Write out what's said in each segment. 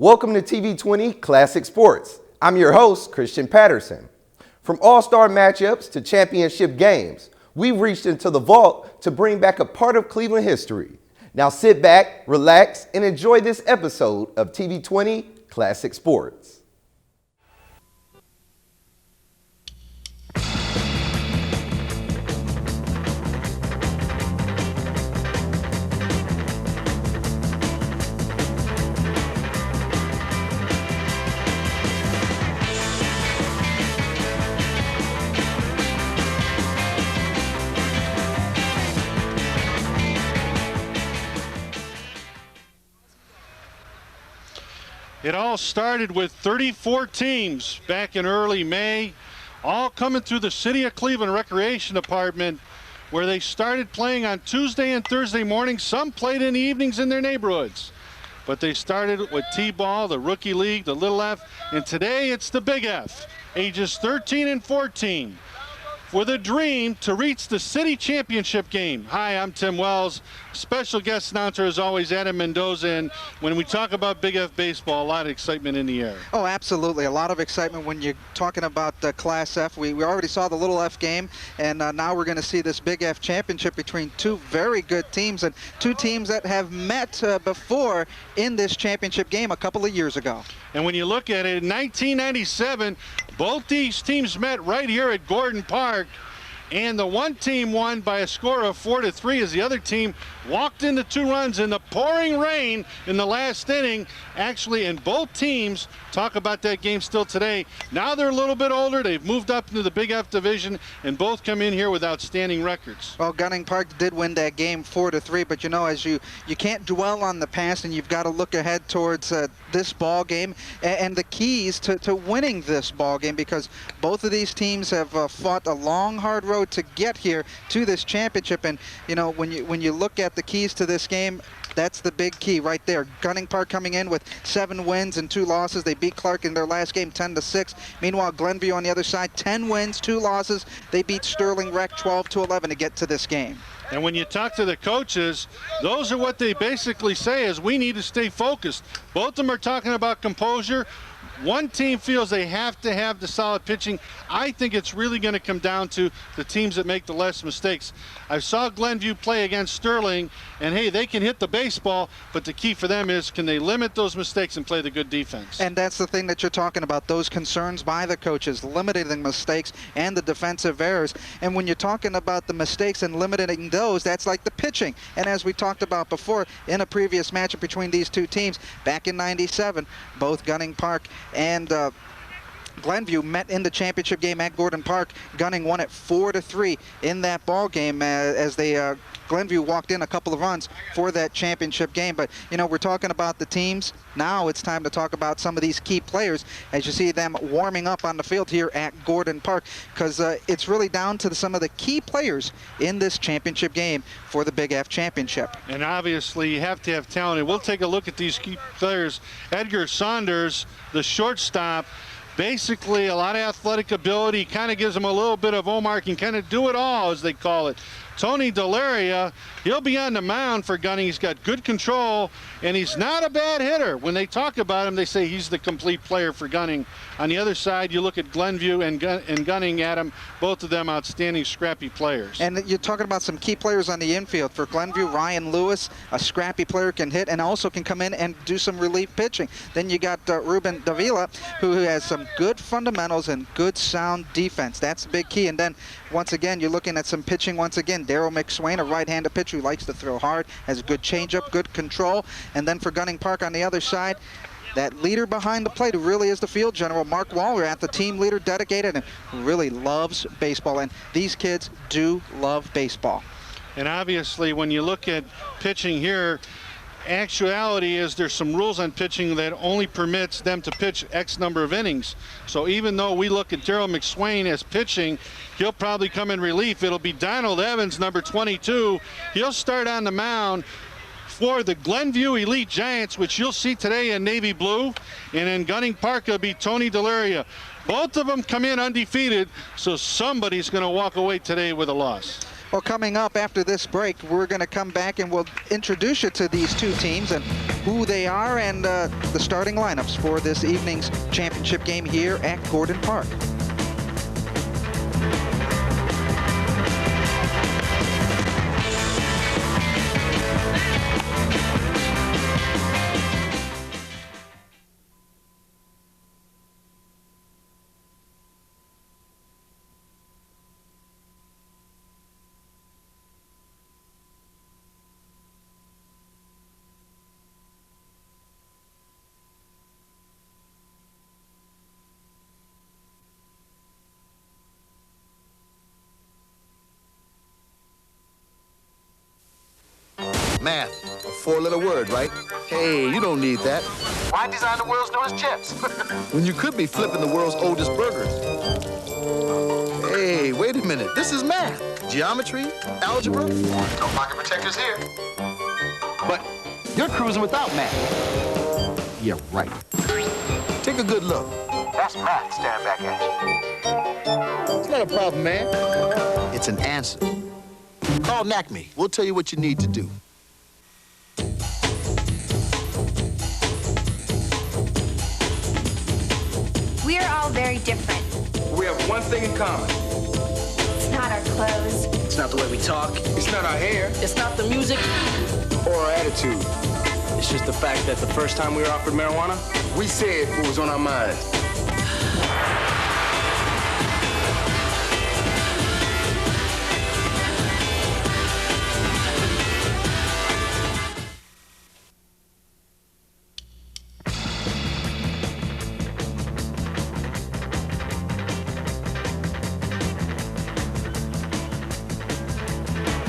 Welcome to TV20 Classic Sports. I'm your host, Christian Patterson. From all-star matchups to championship games, we've reached into the vault to bring back a part of Cleveland history. Now sit back, relax, and enjoy this episode of TV20 Classic Sports. It all started with 34 teams back in early May, all coming through the City of Cleveland Recreation Department, where they started playing on Tuesday and Thursday mornings. Some played in the evenings in their neighborhoods. But they started with T-ball, the Rookie League, the Little F, and today it's the Big F, ages 13 and 14. With a dream to reach the city championship game. Hi, I'm Tim Wells. Special guest announcer, as always, Adam Mendoza. And when we talk about Big F baseball, a lot of excitement in the air. Oh, absolutely. A lot of excitement when you're talking about Class F. We already saw the Little F game, and now we're going to see this Big F championship between two very good teams and two teams that have met before in this championship game a couple of years ago. And when you look at it, in 1997, both these teams met right here at Gordon Park, and the one team won by a score of 4-3 as the other team walked into 2 runs in the pouring rain in the last inning. Actually, and both teams talk about that game still today. Now they're a little bit older. They've moved up into the Big F division, and both come in here with outstanding records. Well, Gunning Park did win that game 4-3, but you know, as you can't dwell on the past, and you've got to look ahead towards this ball game and the keys to winning this ball game, because both of these teams have fought a long, hard road to get here to this championship. And you know, when you look at the keys to this game, that's the big key right there. Gunning Park coming in with 7 wins and 2 losses. They beat Clark in their last game 10-6. Meanwhile, Glenview on the other side, 10 wins, 2 losses. They beat Sterling Rec 12-11 to get to this game. And when you talk to the coaches, those are what they basically say is we need to stay focused. Both of them are talking about composure. One team feels they have to have the solid pitching. I think it's really going to come down to the teams that make the less mistakes. I saw Glenview play against Sterling, and hey, they can hit the baseball, but the key for them is can they limit those mistakes and play the good defense? And that's the thing that you're talking about, those concerns by the coaches, limiting the mistakes and the defensive errors. And when you're talking about the mistakes and limiting those, that's like the pitching. And as we talked about before in a previous matchup between these two teams, back in '97, both Gunning Park and Glenview met in the championship game at Gordon Park. Gunning won it 4-3 in that ball game as they Glenview walked in a couple of runs for that championship game. But you know, we're talking about the teams. Now it's time to talk about some of these key players as you see them warming up on the field here at Gordon Park, because it's really down to some of the key players in this championship game for the Big F championship. And obviously you have to have talent. And we'll take a look at these key players. Edgar Saunders, the shortstop, basically a lot of athletic ability, kind of gives him a little bit of Omar, can kind of do it all, as they call it. Tony Delaria, he'll be on the mound for Gunning. He's got good control, and he's not a bad hitter. When they talk about him, they say he's the complete player for Gunning. On the other side, you look at Glenview and Gunning, Adam, both of them outstanding, scrappy players. And you're talking about some key players on the infield. For Glenview, Ryan Lewis, a scrappy player, can hit and also can come in and do some relief pitching. Then you got Ruben Davila, who has some good fundamentals and good sound defense. That's the big key. And then once again, you're looking at some pitching once again. Daryl McSwain, a right-handed pitcher who likes to throw hard, has a good changeup, good control. And then for Gunning Park on the other side, that leader behind the plate who really is the field general, Mark Waller, at the team leader, dedicated, and really loves baseball. And these kids do love baseball. And obviously, when you look at pitching here, actuality is there's some rules on pitching that only permits them to pitch X number of innings. So even though we look at Daryl McSwain as pitching, he'll probably come in relief. It'll be Donald Evans, number 22. He'll start on the mound for the Glenview Elite Giants, which you'll see today in navy blue. And in Gunning Park, it'll be Tony Delaria. Both of them come in undefeated, so somebody's going to walk away today with a loss. Well, coming up after this break, we're going to come back and we'll introduce you to these two teams and who they are and the starting lineups for this evening's championship game here at Gordon Park. Math, a four-letter word, right? Hey, you don't need that. Why design the world's newest chips? When you could be flipping the world's oldest burgers. Hey, wait a minute. This is math. Geometry, algebra. No pocket protectors here. But you're cruising without math. Yeah, right. Take a good look. That's math staring back at you. It's not a problem, man. It's an answer. Call NACME. We'll tell you what you need to do. We are all very different. We have one thing in common. It's not our clothes. It's not the way we talk. It's not our hair It's not the music. or our attitude. It's just the fact that the first time we were offered marijuana, We said what was on our minds.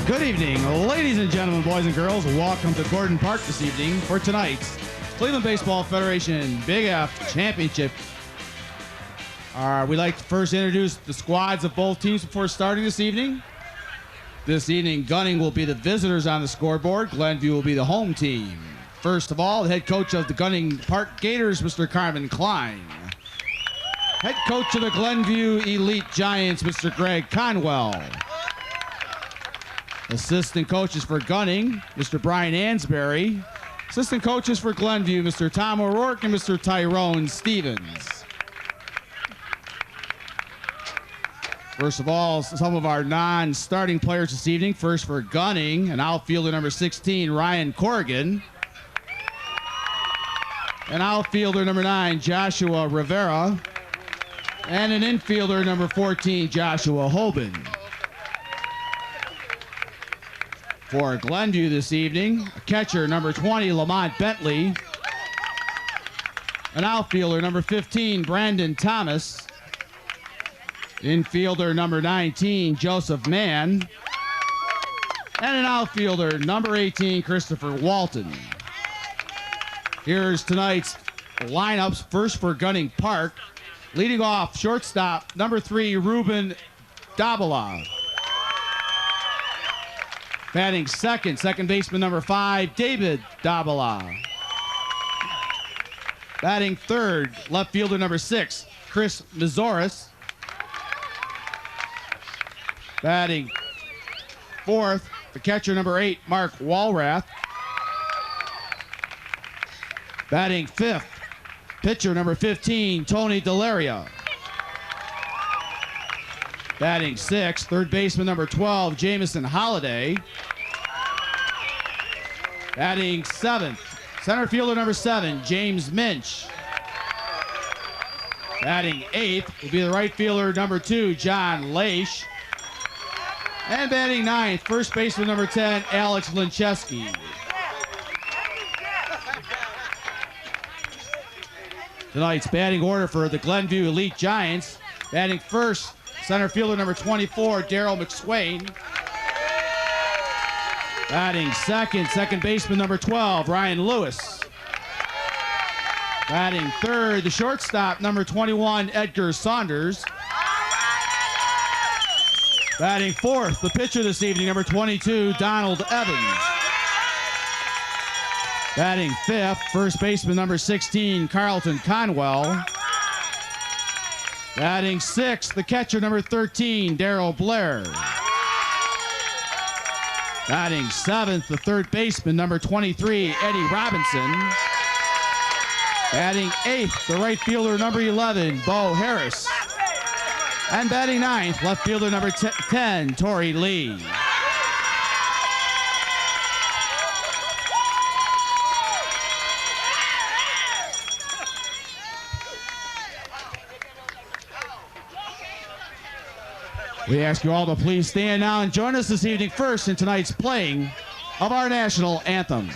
Good evening, ladies and gentlemen, boys and girls. Welcome to Gordon Park this evening for tonight's Cleveland Baseball Federation Big F Championship. We'd like to first introduce the squads of both teams before starting this evening. This evening, Gunning will be the visitors on the scoreboard. Glenview will be the home team. First of all, the head coach of the Gunning Park Gators, Mr. Carmen Klein. Head coach of the Glenview Elite Giants, Mr. Greg Conwell. Assistant coaches for Gunning, Mr. Brian Ansberry. Assistant coaches for Glenview, Mr. Tom O'Rourke and Mr. Tyrone Stevens. First of all, some of our non-starting players this evening. First for Gunning, an outfielder number 16, Ryan Corrigan. An outfielder number 9, Joshua Rivera. And an infielder number 14, Joshua Hoban. For Glenview this evening, a catcher number 20, Lamont Bentley. An outfielder number 15, Brandon Thomas. Infielder number 19, Joseph Mann. And an outfielder number 18, Christopher Walton. Here's tonight's lineups. First for Gunning Park. Leading off, shortstop, number 3, Ruben Dabala. Batting second baseman number 5, David Dabala. Batting third, left fielder number 6, Chris Mizoris. Batting fourth, the catcher number 8, Mark Walrath. Batting fifth, pitcher number 15, Tony Delaria. Batting sixth, third baseman number 12, Jamison Holiday. Batting seventh, center fielder number 7, James Minch. Batting eighth will be the right fielder number 2, John Laish. And batting ninth, first baseman number 10, Alex Lincheski. Tonight's batting order for the Glenview Elite Giants. Batting first, center fielder number 24, Daryl McSwain. Batting second baseman number 12, Ryan Lewis. Batting third, the shortstop number 21, Edgar Saunders. Batting fourth, the pitcher this evening, number 22, Donald Evans. Batting fifth, first baseman number 16, Carlton Conwell. Batting sixth, the catcher number 13, Darrell Blair. Batting 7th, the third baseman, number 23, Eddie Robinson. Batting 8th, the right fielder, number 11, Bo Harris. And batting 9th, left fielder, number 10, Torrey Lee. We ask you all to please stand now and join us this evening first in tonight's playing of our national anthem.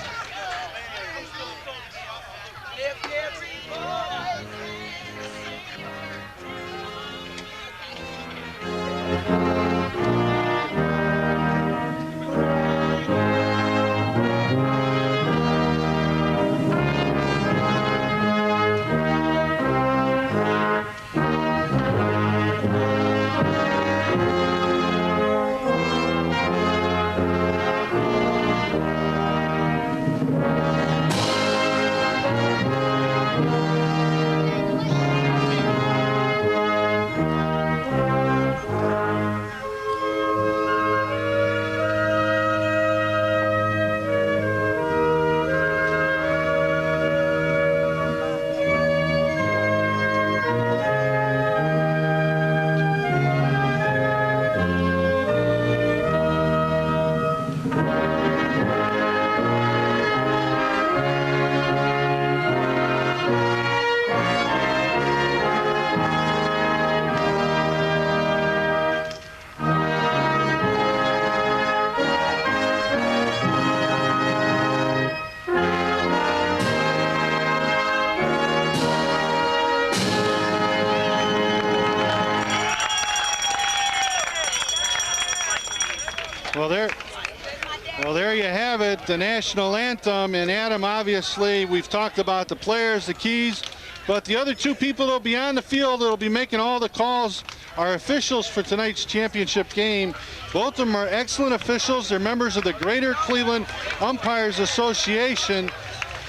Well, there you have it, the national anthem. And Adam, obviously, we've talked about the players, the keys, but the other two people that will be on the field that will be making all the calls are officials for tonight's championship game. Both of them are excellent officials. They're members of the Greater Cleveland Umpires Association.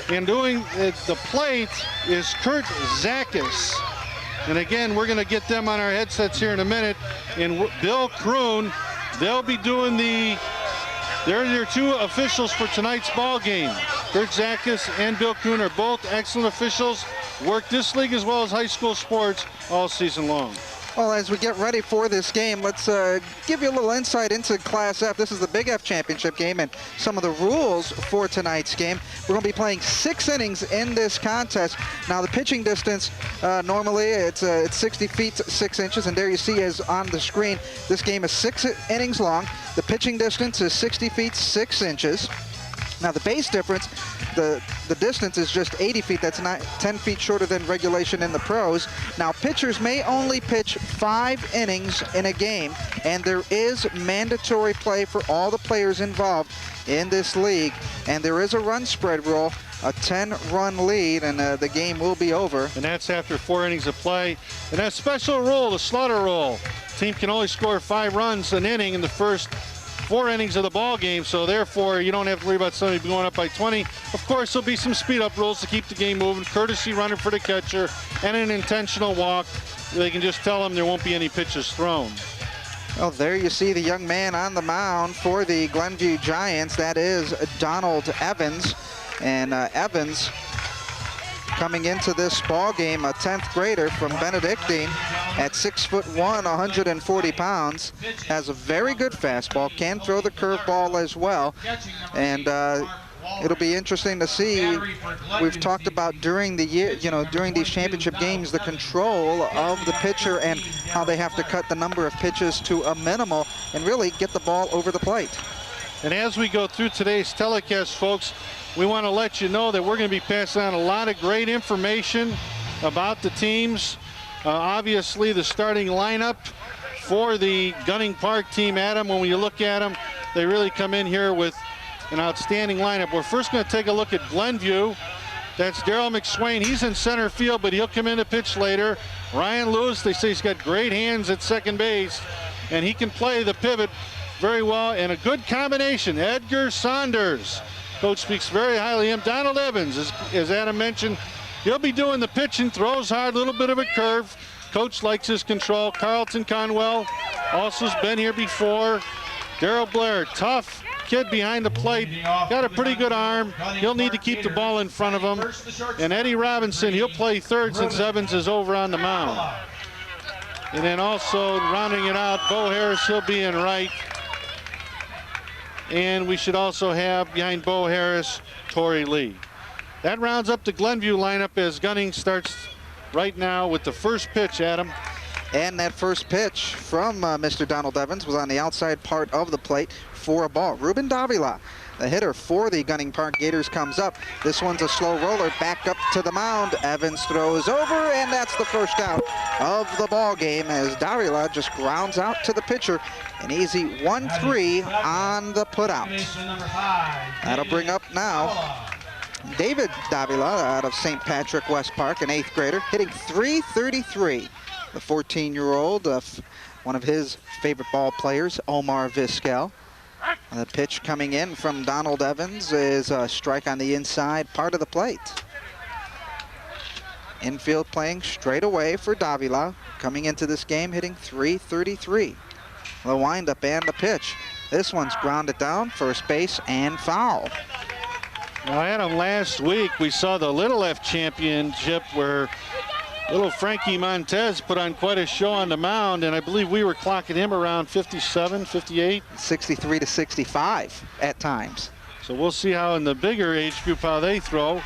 And doing the plate is Kurt Zakis. And again, we're going to get them on our headsets here in a minute. And Bill Kroon, they'll be doing they're your two officials for tonight's ball game. Kurt Zakis and Bill Kroon are both excellent officials, work this league as well as high school sports all season long. Well, as we get ready for this game, let's give you a little insight into Class F. This is the Big F Championship game and some of the rules for tonight's game. We're going to be playing 6 innings in this contest. Now, the pitching distance, normally it's 60 feet 6 inches, and there you see as on the screen, this game is 6 innings long. The pitching distance is 60 feet 6 inches. Now, the base difference, the distance is just 80 feet. That's 10 feet shorter than regulation in the pros. Now, pitchers may only pitch 5 innings in a game, and there is mandatory play for all the players involved in this league. And there is a run spread rule, a 10-run lead, and the game will be over. And that's after 4 innings of play. And that special rule, the slaughter rule, team can only score 5 runs an inning in the first 4 innings of the ball game, so therefore you don't have to worry about somebody going up by 20. Of course, there'll be some speed-up rules to keep the game moving, courtesy runner for the catcher, and an intentional walk. They can just tell them there won't be any pitches thrown. Well, there you see the young man on the mound for the Glenview Giants. That is Donald Evans, and Evans coming into this ball game, a 10th grader from Benedictine at 6'1", 140 pounds, has a very good fastball, can throw the curveball as well, and it'll be interesting to see. We've talked about during the year, during these championship games, the control of the pitcher and how they have to cut the number of pitches to a minimal and really get the ball over the plate. And as we go through today's telecast, folks, we want to let you know that we're going to be passing on a lot of great information about the teams. Obviously, the starting lineup for the Gunning Park team, Adam, when you look at them, they really come in here with an outstanding lineup. We're first going to take a look at Glenview. That's Daryl McSwain. He's in center field, but he'll come in to pitch later. Ryan Lewis, they say he's got great hands at second base, and he can play the pivot very well, and a good combination. Edgar Saunders, coach speaks very highly of him. Donald Evans, as Adam mentioned, he'll be doing the pitching, throws hard, a little bit of a curve. Coach likes his control. Carlton Conwell also has been here before. Darrell Blair, tough, kid behind the plate, got a pretty good arm. He'll need to keep the ball in front of him. And Eddie Robinson, he'll play third since Evans is over on the mound. And then also rounding it out, Bo Harris, he'll be in right. And we should also have behind Bo Harris, Torrey Lee. That rounds up the Glenview lineup as Gunning starts right now with the first pitch, Adam. And that first pitch from Mr. Donald Evans was on the outside part of the plate for a ball. Ruben Davila, the hitter for the Gunning Park Gators, comes up. This one's a slow roller back up to the mound. Evans throws over, and that's the first out of the ball game as Davila just grounds out to the pitcher. An easy 1-3 on the putout. That'll bring up now David Davila out of St. Patrick West Park, an 8th grader, hitting .333. The 14-year-old, one of his favorite ball players, Omar Vizquel. The pitch coming in from Donald Evans is a strike on the inside part of the plate. Infield playing straight away for Davila, coming into this game hitting .333. The windup and the pitch. This one's grounded down, first base and foul. Now, Adam, last week we saw the Little F Championship where little Frankie Montez put on quite a show on the mound, and I believe we were clocking him around 57, 58. 63 to 65 at times. So we'll see how in the bigger age group how they throw.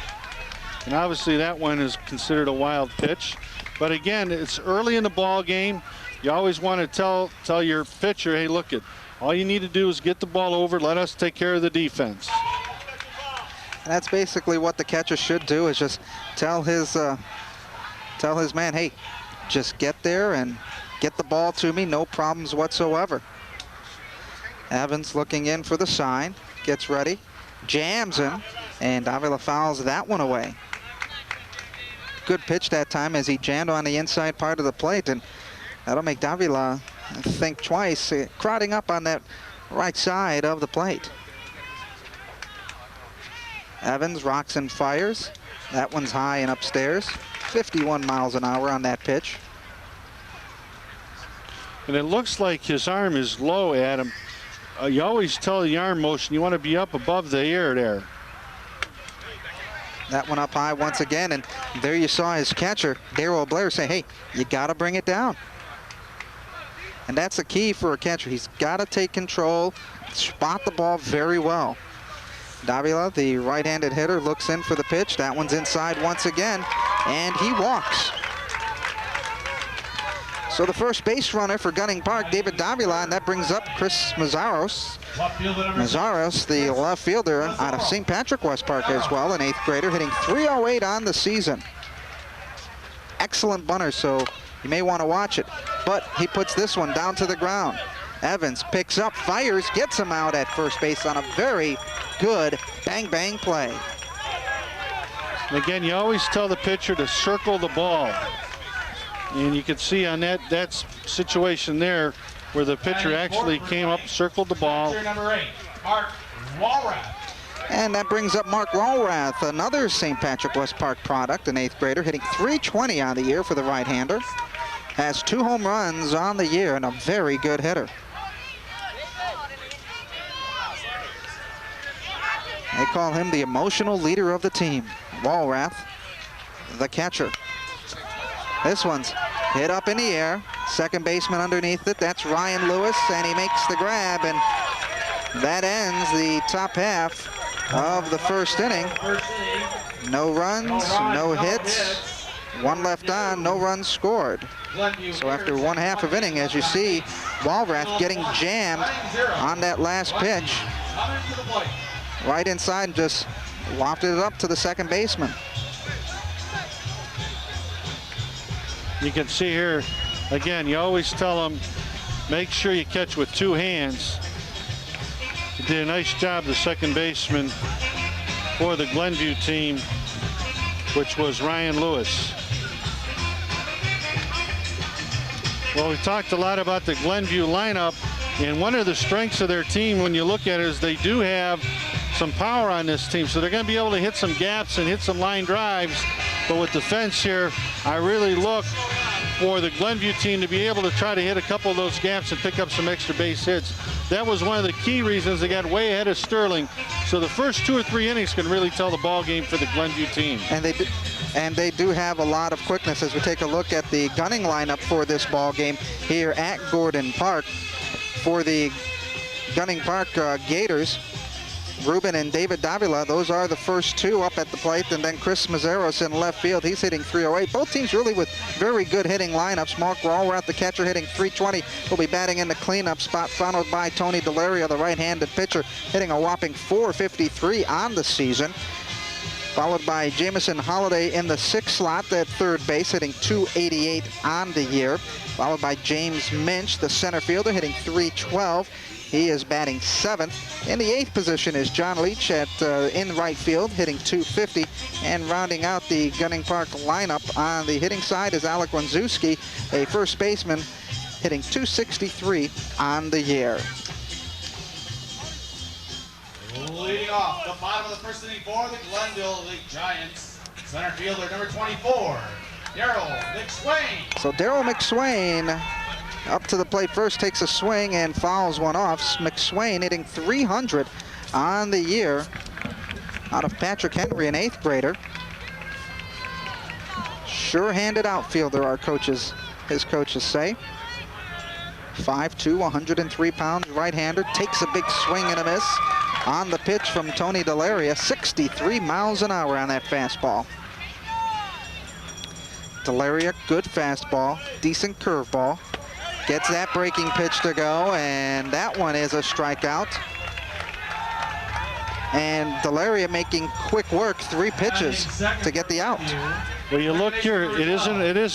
And obviously that one is considered a wild pitch. But again, it's early in the ball game. You always want to tell your pitcher, hey, look, all you need to do is get the ball over, let us take care of the defense. And that's basically what the catcher should do, is just tell his man, hey, just get there and get the ball to me, no problems whatsoever. Evans looking in for the sign, gets ready, jams him, and Davila fouls that one away. Good pitch that time as he jammed on the inside part of the plate, and that'll make Davila think twice, crowding up on that right side of the plate. Evans rocks and fires. That one's high and upstairs. 51 miles an hour on that pitch. And it looks like his arm is low, Adam. You always tell the arm motion, you want to be up above the ear there. That one up high once again, and there you saw his catcher, Darryl Blair, say, hey, you got to bring it down. And that's the key for a catcher. He's got to take control, spot the ball very well. Davila, the right-handed hitter, looks in for the pitch. That one's inside once again, and he walks. So the first base runner for Gunning Park, David Davila, and that brings up Chris Mazzaros. Mazzaros, the left fielder out of St. Patrick West Park as well, an 8th grader, hitting .308 on the season. Excellent bunter, so you may want to watch it. But he puts this one down to the ground. Evans picks up, fires, gets him out at first base on a very good bang-bang play. And again, you always tell the pitcher to circle the ball. And you can see on that situation there where the pitcher actually came up, circled the ball. Number 8, Mark Walrath. And that brings up Mark Walrath, another St. Patrick West Park product, an 8th grader, hitting .320 on the year for the right-hander. Has 2 home runs on the year and a very good hitter. They call him the emotional leader of the team. Walrath, the catcher. This one's hit up in the air. Second baseman underneath it. That's Ryan Lewis, and he makes the grab, and that ends the top half of the first inning. No runs, no hits. One left on, no runs scored. So after one half of inning, as you see, Walrath getting jammed on that last pitch. Right inside and just lofted it up to the second baseman. You can see here, again, you always tell them, make sure you catch with 2 hands. He did a nice job, the second baseman for the Glenview team, which was Ryan Lewis. Well, we talked a lot about the Glenview lineup, and one of the strengths of their team, when you look at it, is they do have some power on this team, so they're going to be able to hit some gaps and hit some line drives. But with the fence here, I really look for the Glenview team to be able to try to hit a couple of those gaps and pick up some extra base hits. That was one of the key reasons they got way ahead of Sterling. So the first 2 or 3 innings can really tell the ball game for the Glenview team. And they do have a lot of quickness as we take a look at the gunning lineup for this ball game here at Gordon Park. For the Gunning Park Gators, Ruben and David Davila, those are the first 2 up at the plate, and then Chris Mazzaros in left field. He's hitting .308. Both teams really with very good hitting lineups. Mark Walrath, the catcher, hitting .320, will be batting in the cleanup spot, followed by Tony Delaria, the right-handed pitcher, hitting a whopping .453 on the season. Followed by Jamison Holiday in the 6th slot at third base, hitting .288 on the year. Followed by James Minch, the center fielder, hitting .312. He is batting 7th. In the 8th position is John Leach in right field, hitting .250. And rounding out the Gunning Park lineup on the hitting side is Alec Wanzewski, a first baseman, hitting .263 on the year. Leading off the bottom of the first inning for the Glenville Giants, center fielder number 24, Daryl McSwain. So Daryl McSwain up to the plate first, takes a swing and fouls one off. McSwain hitting .300 on the year out of Patrick Henry, an 8th grader. Sure-handed outfielder, his coaches say. 5'2", 103 pounds, right-hander, takes a big swing and a miss on the pitch from Tony Delaria. 63 miles an hour on that fastball. Delaria, good fastball, decent curveball. Gets that breaking pitch to go, and that one is a strikeout. And Delaria making quick work, 3 pitches to get the out. Well, you look here, it is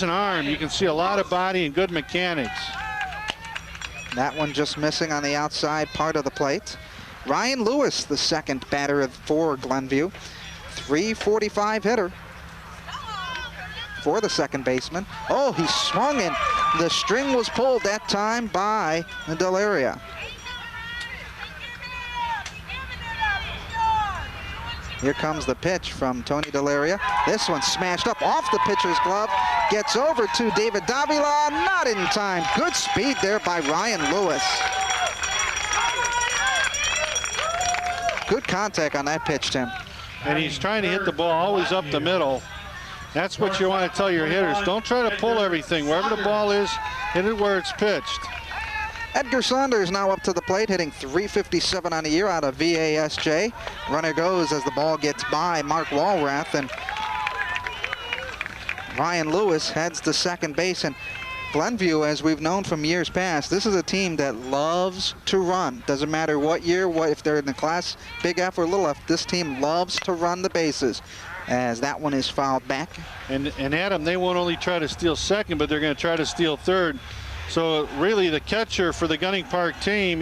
an arm. You can see a lot of body and good mechanics. That one just missing on the outside part of the plate. Ryan Lewis, the second batter for Glenview. .345 hitter for the second baseman. Oh, he swung and the string was pulled that time by Delaria. Here comes the pitch from Tony Delaria. This one smashed up off the pitcher's glove. Gets over to David Davila, not in time. Good speed there by Ryan Lewis. Good contact on that pitch, Tim. And he's trying to hit the ball always up the middle. That's what you want to tell your hitters. Don't try to pull everything. Wherever the ball is, hit it where it's pitched. Edgar Saunders now up to the plate, hitting .357 on the year out of VASJ. Runner goes as the ball gets by Mark Walrath, and Ryan Lewis heads to second base. And Glenview, as we've known from years past, this is a team that loves to run. Doesn't matter what year, if they're in the class, Big F or Little F, this team loves to run the bases. As that one is fouled back. And Adam, they won't only try to steal second, but they're going to try to steal third. So really the catcher for the Gunning Park team,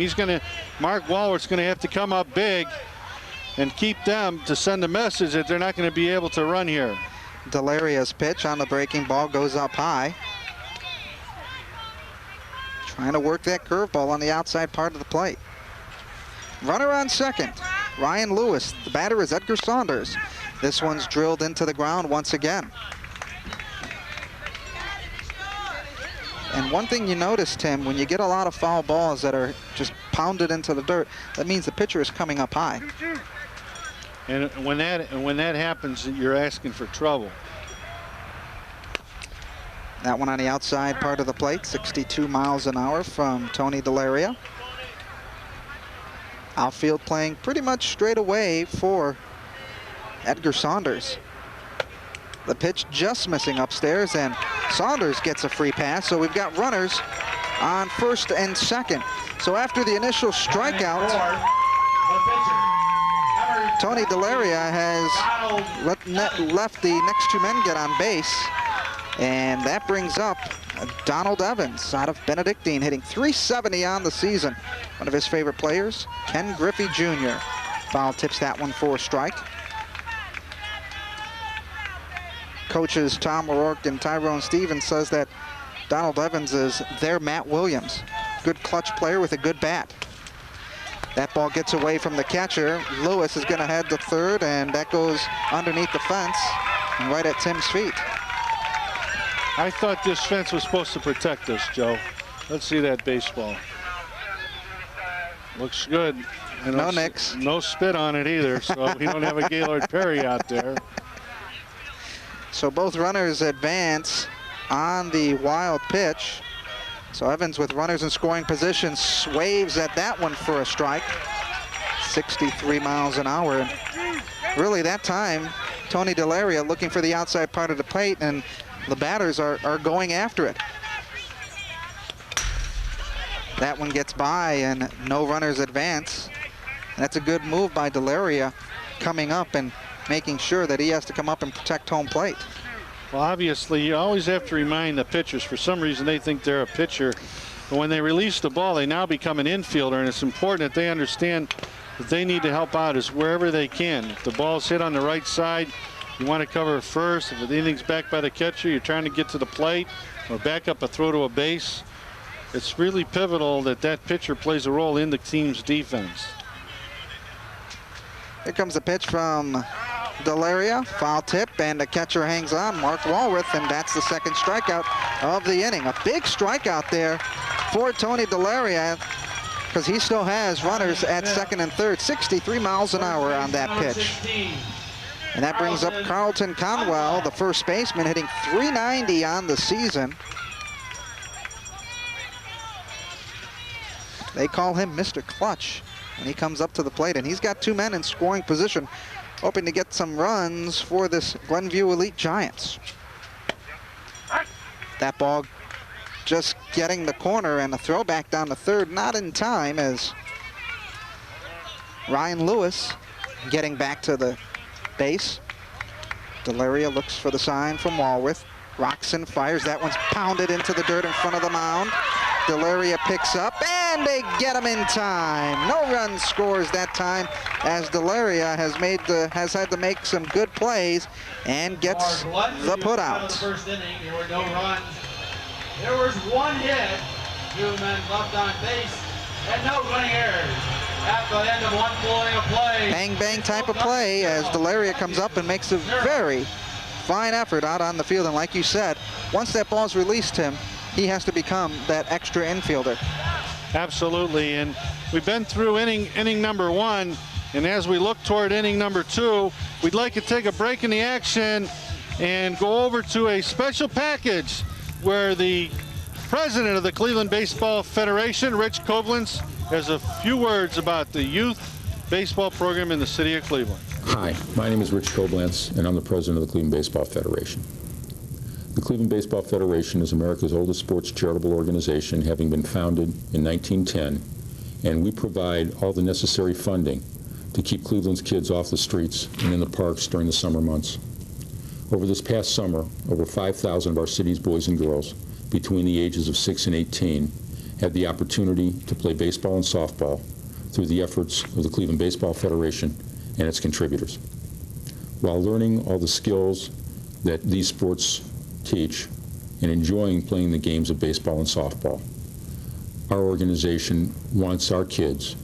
Mark Walworth's going to have to come up big and keep them to send a message that they're not going to be able to run here. Delaria's pitch on the breaking ball goes up high. Trying to work that curveball on the outside part of the plate. Runner on second, Ryan Lewis. The batter is Edgar Saunders. This one's drilled into the ground once again. And one thing you notice, Tim, when you get a lot of foul balls that are just pounded into the dirt, that means the pitcher is coming up high. And when that happens, you're asking for trouble. That one on the outside part of the plate, 62 miles an hour from Tony Delaria. Outfield playing pretty much straight away for Edgar Saunders. The pitch just missing upstairs, and Saunders gets a free pass, so we've got runners on first and second. So after the initial strikeout, Tony Delaria has left the next 2 men get on base, and that brings up Donald Evans out of Benedictine, hitting .370 on the season. One of his favorite players, Ken Griffey Jr. Foul tips that one for a strike. Coaches Tom O'Rourke and Tyrone Stevens says that Donald Evans is their Matt Williams. Good clutch player with a good bat. That ball gets away from the catcher. Lewis is going to head to third, and that goes underneath the fence and right at Tim's feet. I thought this fence was supposed to protect us, Joe. Let's see that baseball. Looks good. And no nicks. No spit on it either, so we don't have a Gaylord Perry out there. So both runners advance on the wild pitch. So Evans, with runners in scoring position, swaves at that one for a strike. 63 miles an hour. And really that time, Tony Delaria looking for the outside part of the plate, and the batters are going after it. That one gets by and no runners advance. That's a good move by Delaria, coming up and making sure that he has to come up and protect home plate. Well, obviously, you always have to remind the pitchers. For some reason, they think they're a pitcher. But when they release the ball, they now become an infielder, and it's important that they understand that they need to help out as wherever they can. If the ball's hit on the right side, you want to cover first. If anything's back by the catcher, you're trying to get to the plate or back up a throw to a base. It's really pivotal that that pitcher plays a role in the team's defense. Here comes the pitch from Delaria, foul tip, and the catcher hangs on, Mark Walworth, and that's the second strikeout of the inning. A big strikeout there for Tony Delaria, because he still has runners at second and third. 63 miles an hour on that pitch. And that brings up Carlton Conwell, the first baseman, hitting .390 on the season. They call him Mr. Clutch. And he comes up to the plate, and he's got two men in scoring position, hoping to get some runs for this Glenview Elite Giants. That ball just getting the corner, and a throwback down the third, not in time, as Ryan Lewis getting back to the base. Delaria looks for the sign from Walworth. Roxon fires. That one's pounded into the dirt in front of the mound. Delaria picks up, and they get him in time. No run scores that time, as Delaria has had to make some good plays and gets the put out. First inning, there were no runs. There was one hit, 2 men left on base, and no running errors. At the end of one full inning of play. Bang bang type of play as Delaria comes up and makes a very fine effort out on the field. And like you said, once that ball's released him, he has to become that extra infielder. Absolutely, and we've been through inning number 1, and as we look toward inning number 2, we'd like to take a break in the action and go over to a special package where the president of the Cleveland Baseball Federation, Rich Koblenz, has a few words about the youth baseball program in the city of Cleveland. Hi, my name is Rich Koblenz, and I'm the president of the Cleveland Baseball Federation. The Cleveland Baseball Federation is America's oldest sports charitable organization, having been founded in 1910, and we provide all the necessary funding to keep Cleveland's kids off the streets and in the parks during the summer months. Over this past summer, over 5,000 of our city's boys and girls between the ages of 6 and 18 had the opportunity to play baseball and softball through the efforts of the Cleveland Baseball Federation and its contributors. While learning all the skills that these sports teach and enjoying playing the games of baseball and softball, our organization wants our kids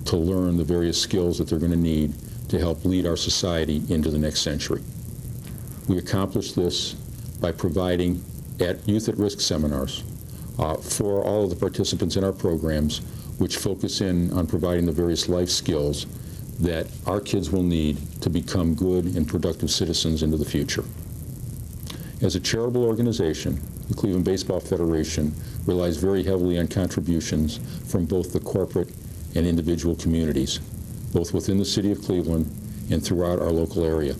to learn the various skills that they're going to need to help lead our society into the next century. We accomplish this by providing youth at risk seminars for all of the participants in our programs, which focus in on providing the various life skills that our kids will need to become good and productive citizens into the future. As a charitable organization, the Cleveland Baseball Federation relies very heavily on contributions from both the corporate and individual communities, both within the city of Cleveland and throughout our local area.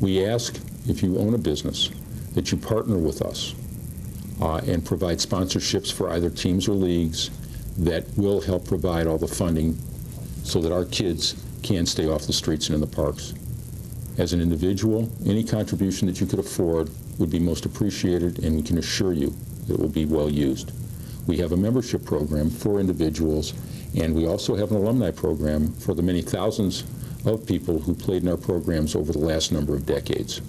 We ask, if you own a business, that you partner with us and provide sponsorships for either teams or leagues that will help provide all the funding so that our kids can stay off the streets and in the parks. As an individual, any contribution that you could afford would be most appreciated, and we can assure you that it will be well used. We have a membership program for individuals, and we also have an alumni program for the many thousands of people who played in our programs over the last number of decades.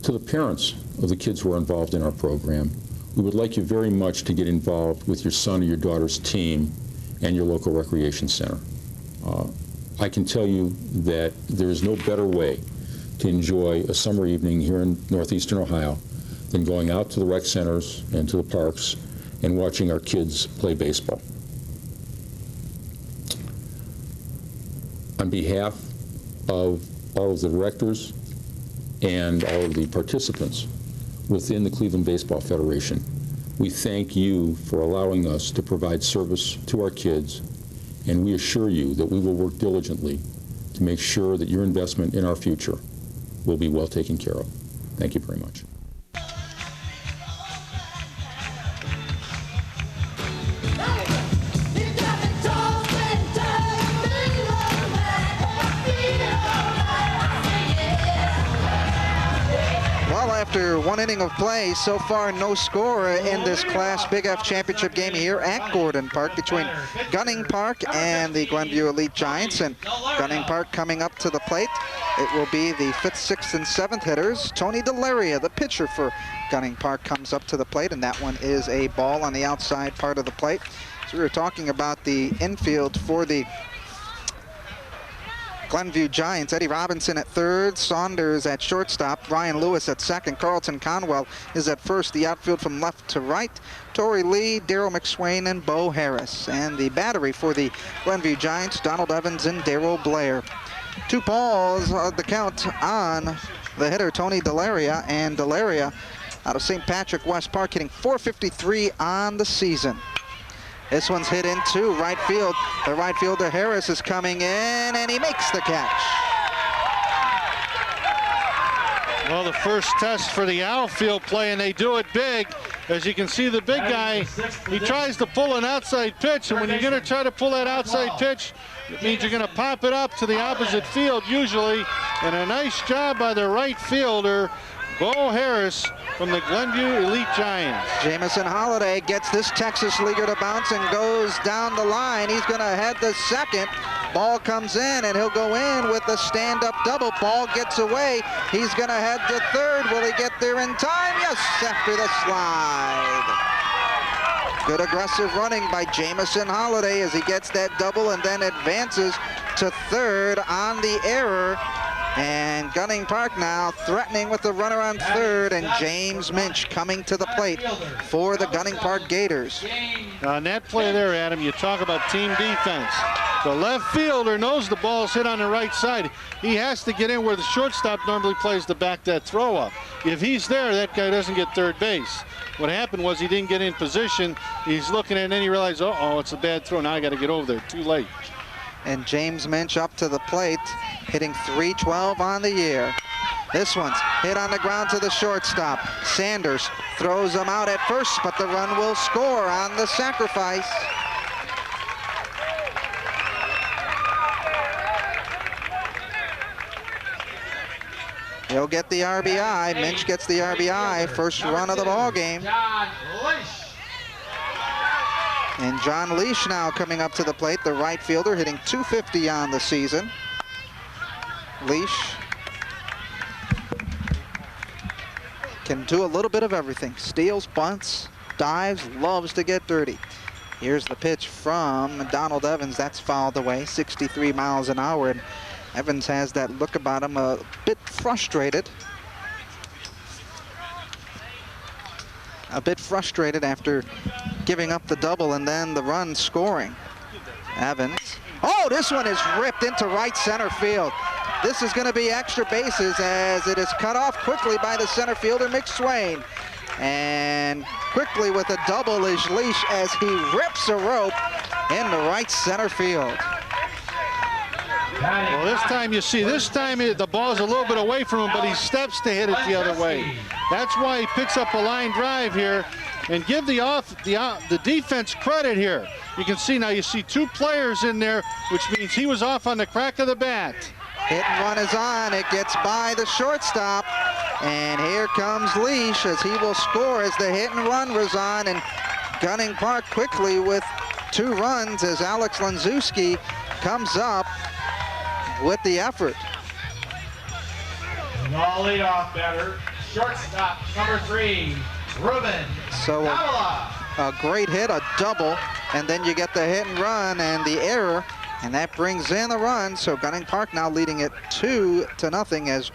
To the parents of the kids who are involved in our program, we would like you very much to get involved with your son or your daughter's team and your local recreation center. I can tell you that there is no better way to enjoy a summer evening here in northeastern Ohio than going out to the rec centers and to the parks and watching our kids play baseball. On behalf of all of the directors and all of the participants within the Cleveland Baseball Federation, we thank you for allowing us to provide service to our kids, and we assure you that we will work diligently to make sure that your investment in our future will be well taken care of. Thank you very much. After one inning of play, so far no score in this Class Big F Championship game here at Gordon Park between Gunning Park and the Glenview Elite Giants. And Gunning Park coming up to the plate. It will be the 5th, 6th, and 7th hitters. Tony Delaria, the pitcher for Gunning Park, comes up to the plate, and that one is a ball on the outside part of the plate. So we were talking about the infield for the Glenview Giants. Eddie Robinson at third, Saunders at shortstop, Ryan Lewis at second, Carlton Conwell is at first. The outfield from left to right, Torrey Lee, Darryl McSwain, and Bo Harris. And the battery for the Glenview Giants, Donald Evans and Darryl Blair. 2 balls the count on the hitter, Tony Delaria, and Delaria out of St. Patrick West Park hitting .453 on the season. This one's hit into right field. The right fielder Harris is coming in, and he makes the catch. Well, the first test for the outfield play, and they do it big. As you can see, the big guy, he tries to pull an outside pitch, and when you're going to try to pull that outside pitch, it means you're going to pop it up to the opposite field usually. And a nice job by the right fielder, Bo Harris, from the Glenview Elite Giants. Jamison Holiday gets this Texas leaguer to bounce and goes down the line. He's going to head to second. Ball comes in, and he'll go in with a stand-up double. Ball gets away. He's going to head to third. Will he get there in time? Yes, after the slide. Good aggressive running by Jamison Holiday as he gets that double and then advances to third on the error. And Gunning Park now threatening with the runner on third, and James Minch coming to the plate for the Gunning Park Gators. On that play there, Adam, you talk about team defense. The left fielder knows the ball's hit on the right side. He has to get in where the shortstop normally plays to back that throw up. If he's there, that guy doesn't get third base. What happened was he didn't get in position. He's looking at it, and then he realized, uh-oh, it's a bad throw. Now I got to get over there. Too late. And James Minch up to the plate, hitting .312 on the year. This one's hit on the ground to the shortstop. Sanders throws him out at first, but the run will score on the sacrifice. He'll get the RBI. Minch gets the RBI. First run of the ball game. And John Leash now coming up to the plate, the right fielder, hitting .250 on the season. Leash can do a little bit of everything. Steals, bunts, dives, loves to get dirty. Here's the pitch from Donald Evans. That's fouled away, 63 miles an hour. And Evans has that look about him, a bit frustrated. A bit frustrated after giving up the double and then the run scoring. Evans. Oh, this one is ripped into right center field. This is going to be extra bases as it is cut off quickly by the center fielder, McSwain. And quickly with a double is Leash as he rips a rope into right center field. Well, this time you see, the ball's a little bit away from him, but he steps to hit it the other way. That's why he picks up a line drive here. And give the defense credit here. You can see now, you see 2 players in there, which means he was off on the crack of the bat. Hit and run is on. It gets by the shortstop. And here comes Leash as he will score as the hit and run was on. And Gunning Park quickly with 2 runs as Alex Lanzewski comes up with the effort. All leadoff batter, shortstop number 3. Ruben. So a great hit, a double, and then you get the hit and run and the error, and that brings in the run. So Gunning Park now leading it 2-0 as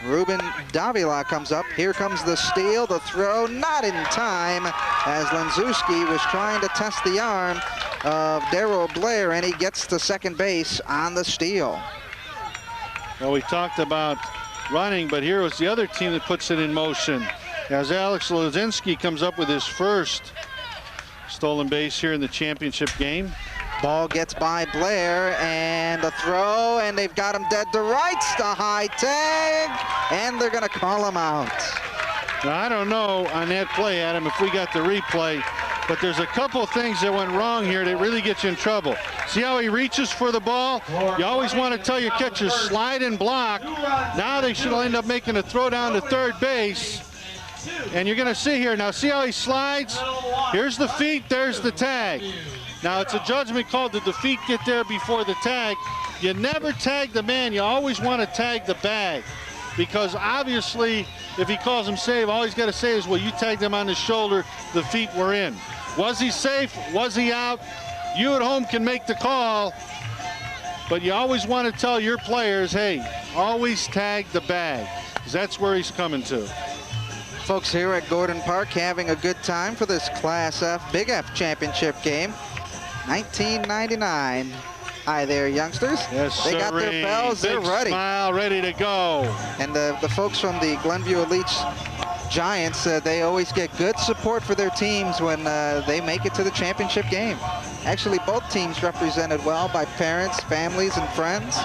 Ruben Davila comes up. Here comes the steal, the throw, not in time, as Lenzuski was trying to test the arm of Darryl Blair, and he gets to second base on the steal. Well, we talked about running, but here was the other team that puts it in motion, as Alex Lozinski comes up with his first stolen base here in the championship game. Ball gets by Blair, and the throw, and they've got him dead to rights. The high tag, and they're going to call him out. Now, I don't know on that play, Adam, if we got the replay, but there's a couple things that went wrong here that really get you in trouble. See how he reaches for the ball? You always want to tell your catchers slide and block. Now they should end up making a throw down to third base. And you're going to see here, now see how he slides? Here's the feet, there's the tag. Now it's a judgment call. Did the feet get there before the tag? You never tag the man, you always want to tag the bag. Because obviously, if he calls him save, all he's got to say is, well, you tagged him on the shoulder, the feet were in. Was he safe? Was he out? You at home can make the call, but you always want to tell your players, hey, always tag the bag, because that's where he's coming to. Folks here at Gordon Park having a good time for this Class F, Big F championship game. 1999. Hi there, youngsters. Yes, they got their bells, they're ready. Smile, ready to go. And the folks from the Glenview Elite Giants, they always get good support for their teams when they make it to the championship game. Actually, both teams represented well by parents, families, and friends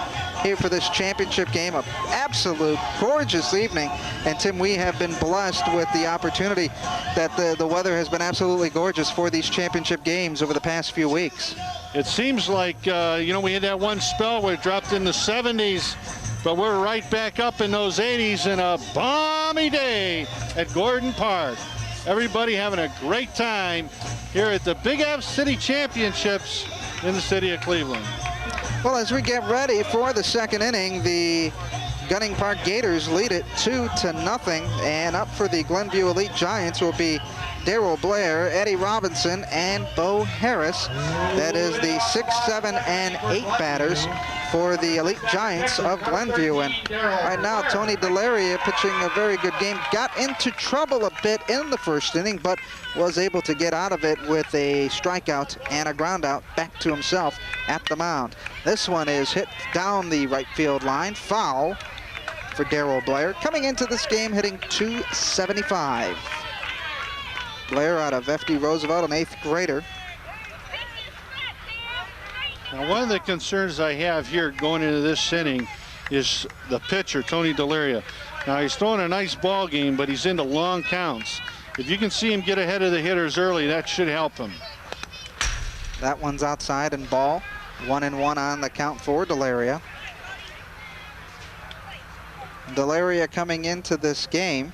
here for this championship game. An absolute gorgeous evening. And Tim, we have been blessed with the opportunity that the weather has been absolutely gorgeous for these championship games over the past few weeks. It seems like, you know, we had that one spell where it dropped in the 70s, but we're right back up in those 80s in a balmy day at Gordon Park. Everybody having a great time here at the Big F City Championships in the city of Cleveland. Well, as we get ready for the second inning, the Gunning Park Gators lead it 2-0, and up for the Glenview Elite Giants will be Darryl Blair, Eddie Robinson, and Bo Harris. That is the 6, 7, and 8 batters for the Elite Giants of Glenview. And right now, Tony Delaria pitching a very good game. Got into trouble a bit in the first inning, but was able to get out of it with a strikeout and a ground out back to himself at the mound. This one is hit down the right field line, foul for Darryl Blair. Coming into this game hitting .275. Blair out of FD Roosevelt, an 8th grader. Now, one of the concerns I have here going into this inning is the pitcher, Tony Delaria. Now, he's throwing a nice ball game, but he's into long counts. If you can see him get ahead of the hitters early, that should help him. That one's outside and ball. 1-1 on the count for Delaria. Delaria coming into this game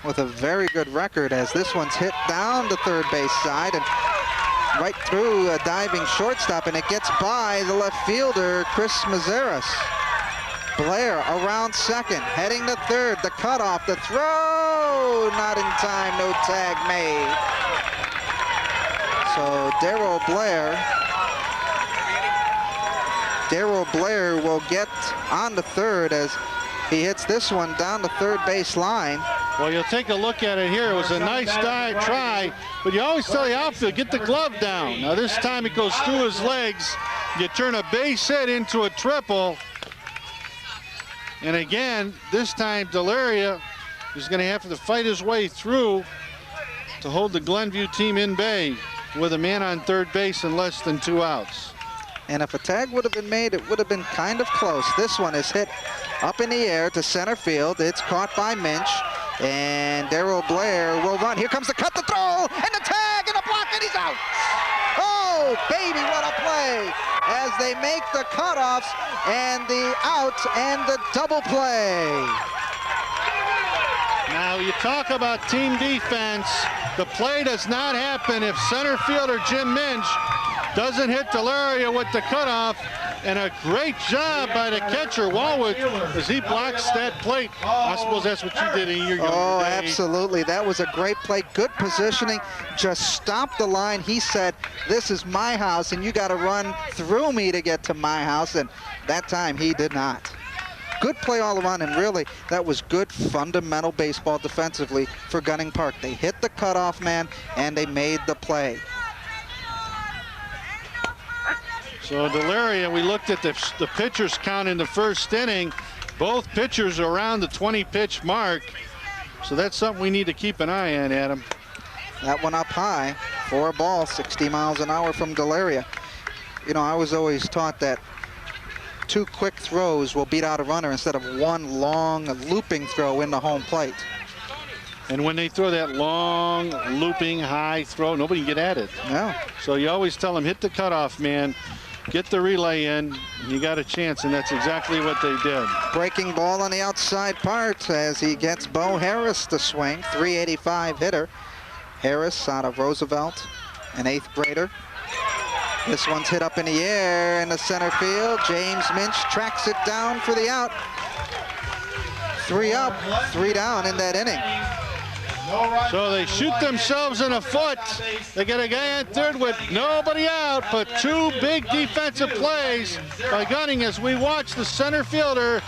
with a very good record, as this one's hit down the third base side and right through a diving shortstop, and it gets by the left fielder, Chris Mazeras. Blair around second, heading to third, the cutoff, the throw, not in time, no tag made. So Darryl Blair will get on to third as he hits this one down the third base line. Well, you'll take a look at it here. It was a nice try, but you always tell the outfield, get the glove down. Now this time it goes through his legs. You turn a base hit into a triple. And again, this time Delaria is going to have to fight his way through to hold the Glenview team in bay with a man on third base and less than 2 outs. And if a tag would have been made, it would have been kind of close. This one is hit up in the air to center field. It's caught by Minch, and Darryl Blair will run. Here comes the cut, the throw, and the tag, and the block, and he's out. Oh, baby, what a play, as they make the cutoffs and the out and the double play. Now, you talk about team defense. The play does not happen if center fielder Jim Minch doesn't hit Delaria with the cutoff. And a great job by the catcher, Walwood, as he blocks that plate. I suppose that's what you did in your younger Oh, day. absolutely. That was a great play. Good positioning. Just stopped the line. He said, this is my house, and you got to run through me to get to my house. And that time, he did not. Good play all around, and really, that was good fundamental baseball defensively for Gunning Park. They hit the cutoff man, and they made the play. So Delaria, we looked at the pitchers count in the first inning. Both pitchers are around the 20-pitch mark. So that's something we need to keep an eye on, Adam. That one up high for a ball, 60 miles an hour from Delaria. You know, I was always taught that 2 quick throws will beat out a runner instead of 1 long looping throw in the home plate. And when they throw that long, looping, high throw, nobody can get at it. No. So you always tell them, hit the cutoff, man. Get the relay in, you got a chance, and that's exactly what they did. Breaking ball on the outside part as he gets Bo Harris to swing, 385 hitter. Harris out of Roosevelt, an 8th grader. This one's hit up in the air in the center field. James Minch tracks it down for the out. 3 up, 3 down in that inning. So they shoot themselves in the foot. They get a guy on third with nobody out, but 2 big defensive plays by Gunning as we watch the center fielder,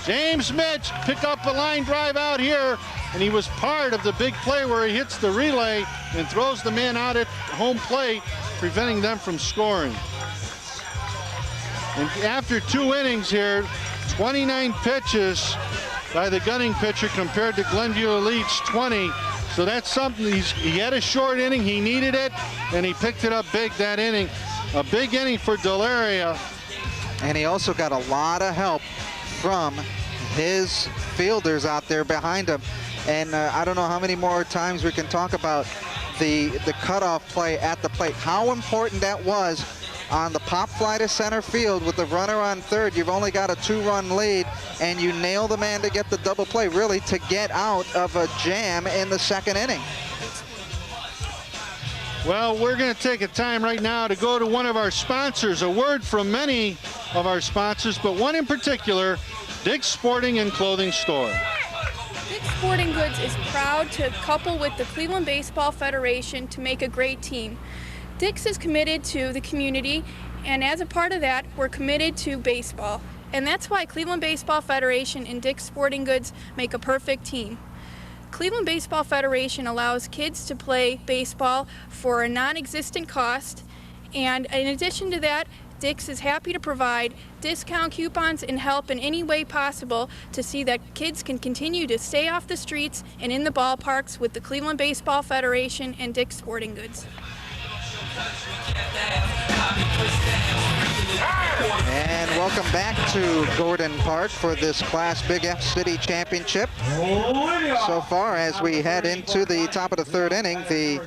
James Mitch, pick up a line drive out here, and he was part of the big play where he hits the relay and throws the man out at home plate, preventing them from scoring. And after 2 innings here, 29 pitches by the Gunning pitcher compared to Glenview Elite's 20. So that's something, he had a short inning, he needed it, and he picked it up big that inning. A big inning for Delaria. And he also got a lot of help from his fielders out there behind him. And I don't know how many more times we can talk about the cutoff play at the plate. How important that was on the pop fly to center field with the runner on third. You've only got a 2-run lead, and you nail the man to get the double play, really, to get out of a jam in the second inning. Well, we're going to take a time right now to go to one of our sponsors. A word from many of our sponsors, but one in particular, Dick's Sporting and Clothing Store. Dick's Sporting Goods is proud to couple with the Cleveland Baseball Federation to make a great team. Dick's is committed to the community, and as a part of that, we're committed to baseball. And that's why Cleveland Baseball Federation and Dick's Sporting Goods make a perfect team. Cleveland Baseball Federation allows kids to play baseball for a non-existent cost, and in addition to that, Dick's is happy to provide discount coupons and help in any way possible to see that kids can continue to stay off the streets and in the ballparks with the Cleveland Baseball Federation and Dick's Sporting Goods. And welcome back to Gordon Park for this Class Big F City Championship. So far, as we head into the top of the third inning, the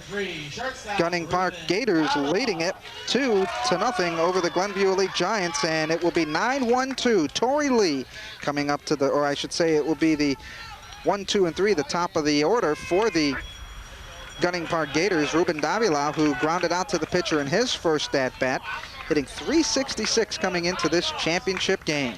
Gunning Park Gators leading it 2-0 over the Glenview Elite Giants, and it will be 9-1-2. Tori Lee coming up to the, or I should say it will be the 1, 2, and 3, the top of the order for the Gunning Park Gators. Ruben Davila, who grounded out to the pitcher in his first at-bat, hitting .366 coming into this championship game.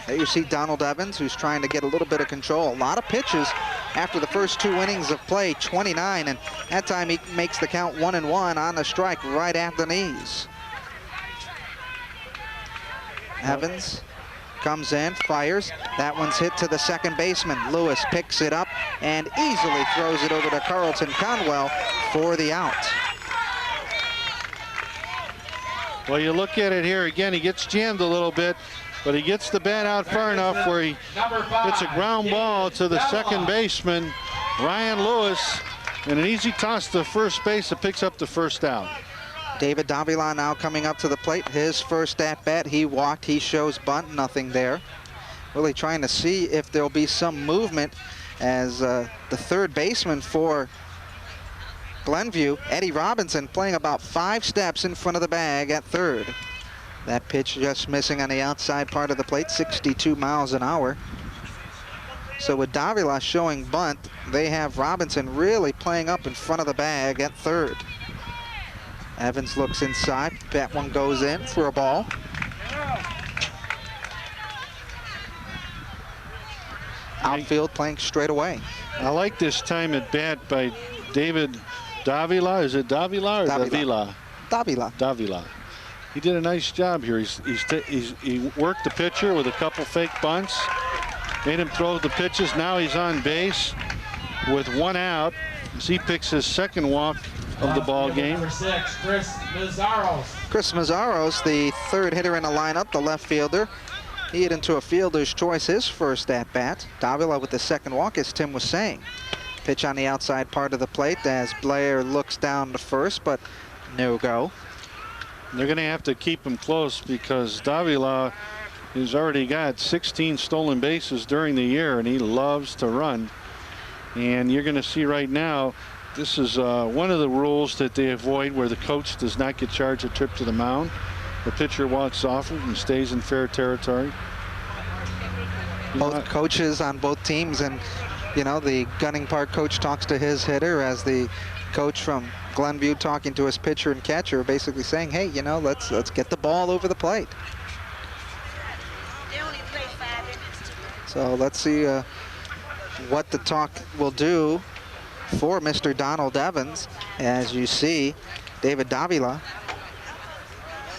There you see Donald Evans, who's trying to get a little bit of control. A lot of pitches after the first 2 innings of play, 29, and that time he makes the count 1-1 on the strike right at the knees. Evans comes in, fires. That one's hit to the second baseman. Lewis picks it up and easily throws it over to Carlton Conwell for the out. Well, you look at it here again, he gets jammed a little bit, but he gets the bat out far enough where he gets a ground ball to the second baseman, Ryan Lewis, and an easy toss to first base that picks up the first out. David Davila now coming up to the plate. His first at-bat, he walked, he shows bunt, nothing there. Really trying to see if there'll be some movement as the third baseman for Glenview, Eddie Robinson, playing about 5 steps in front of the bag at third. That pitch just missing on the outside part of the plate, 62 miles an hour. So with Davila showing bunt, they have Robinson really playing up in front of the bag at third. Evans looks inside. That one goes in for a ball. outfield playing straight away. I like this time at bat by David Davila. Is it Davila or Davila? Davila. Davila. He did a nice job here. He worked the pitcher with a couple fake bunts, made him throw the pitches. Now he's on base with 1 out as he picks his second walk of the ball game. Number 6, Chris Mazzaros. Chris Mazzaros, the third hitter in the lineup, the left fielder. He hit into a fielder's choice his first at bat. Davila with the second walk, as Tim was saying. Pitch on the outside part of the plate as Blair looks down to first, but no go. They're going to have to keep him close because Davila has already got 16 stolen bases during the year, and he loves to run. And you're going to see right now, this is one of the rules that they avoid where the coach does not get charged a trip to the mound. The pitcher walks off it and stays in fair territory. Both coaches on both teams, and you know, the Gunning Park coach talks to his hitter as the coach from Glenview talking to his pitcher and catcher, basically saying, hey, you know, let's get the ball over the plate. So let's see what the talk will do for Mr. Donald Evans. As you see, David Davila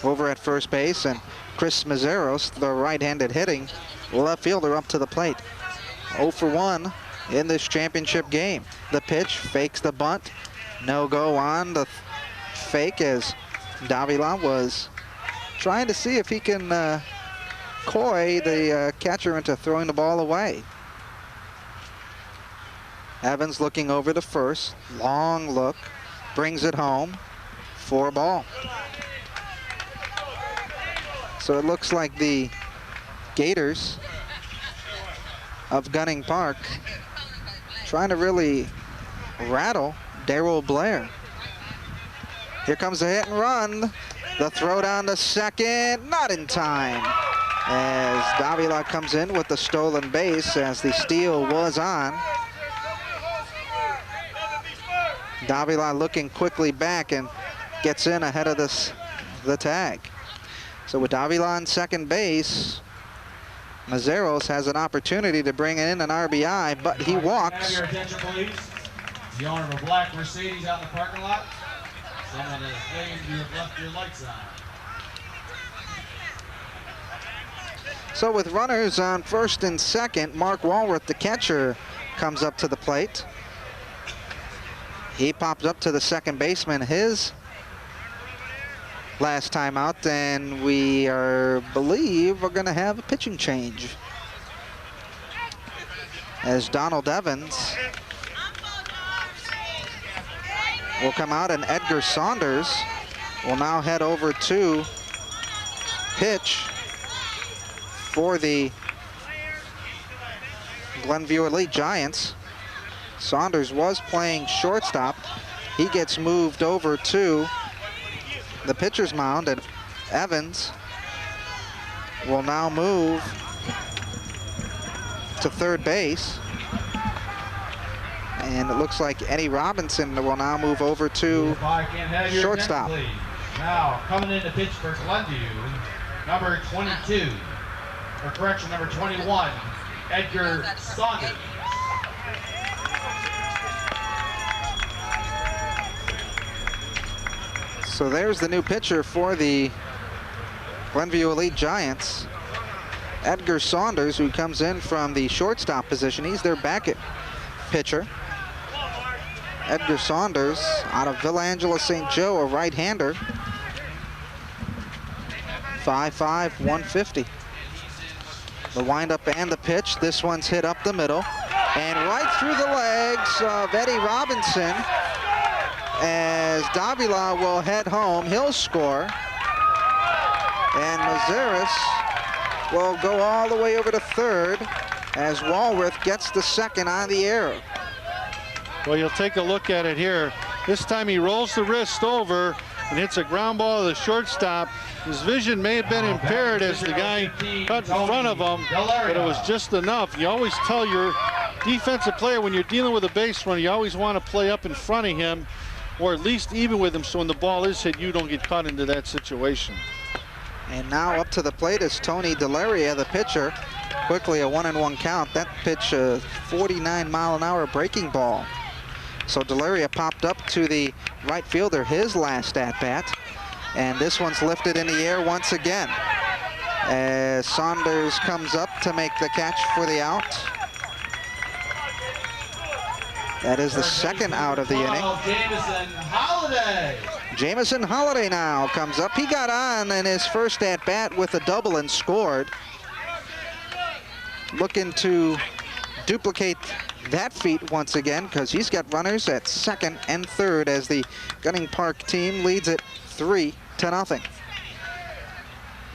over at first base, and Chris Mazzaros, the right-handed hitting left fielder, up to the plate. 0 for 1 in this championship game. The pitch fakes the bunt. No go on the fake as Davila was trying to see if he can coy the catcher into throwing the ball away. Evans looking over to first. Long look. Brings it home. 4 ball. So it looks like the Gators of Gunning Park trying to really rattle Darrell Blair. Here comes the hit and run. The throw down to second, not in time. As Davila comes in with the stolen base as the steal was on. Davila looking quickly back and gets in ahead of the tag. So with Davila on second base, Mazzaros has an opportunity to bring in an RBI, but he walks. Your attention, please. The owner of a black Mercedes out in the parking lot. Someone has claimed you have left your lights on. So with runners on first and second, Mark Walworth, the catcher, comes up to the plate. He pops up to the second baseman his last time out, and we believe we're going to have a pitching change as Donald Evans will come out, and Edgar Saunders will now head over to pitch for the Glenview Elite Giants. Saunders was playing shortstop. He gets moved over to the pitcher's mound, and Evans will now move to third base. And it looks like Eddie Robinson will now move over to shortstop. Now coming in to pitch for Glenview, number 22, or correction, number 21, Edgar Saunders. So there's the new pitcher for the Glenview Elite Giants, Edgar Saunders, who comes in from the shortstop position. He's their backup pitcher. Edgar Saunders out of Villa Angela St. Joe, a right-hander. 5'5", 150. The windup and the pitch. This one's hit up the middle and right through the legs of Eddie Robinson. As Davila will head home, he'll score. And Mazzaros will go all the way over to third as Walworth gets the second on the error. Well, you'll take a look at it here. This time he rolls the wrist over and hits a ground ball to the shortstop. His vision may have been impaired as the guy cut in front of him, but it was just enough. You always tell your defensive player when you're dealing with a base runner, you always want to play up in front of him, or at least even with him, so when the ball is hit, you don't get caught into that situation. And now up to the plate is Tony Delaria, the pitcher. Quickly a 1-1 count. That pitch, a 49-mile-an-hour breaking ball. So Delaria popped up to the right fielder, his last at-bat. And this one's lifted in the air once again, as Saunders comes up to make the catch for the out. That is the second out of the inning. Jamison Holiday now comes up. He got on in his first at-bat with a double and scored. Looking to duplicate that feat once again, because he's got runners at second and third as the Gunning Park team leads it 3-0.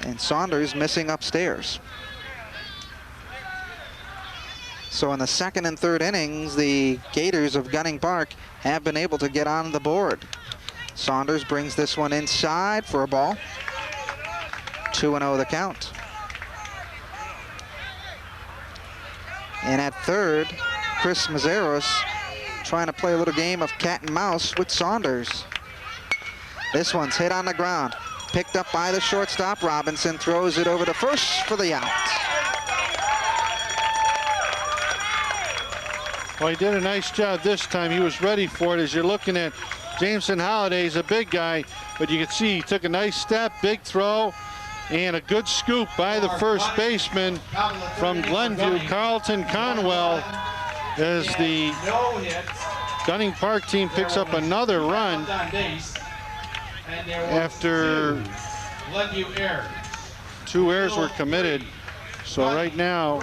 And Saunders missing upstairs. So in the second and third innings, the Gators of Gunning Park have been able to get on the board. Saunders brings this one inside for a ball. 2-0 the count. And at third, Chris Mazeros trying to play a little game of cat and mouse with Saunders. This one's hit on the ground. Picked up by the shortstop. Robinson throws it over to first for the out. Well, he did a nice job this time. He was ready for it. As you're looking at Jameson Holiday, he's a big guy, but you can see he took a nice step, big throw, and a good scoop by the first baseman from Glenview, Carlton Conwell, as the Gunning Park team picks up another run after 2 errors were committed. So right now,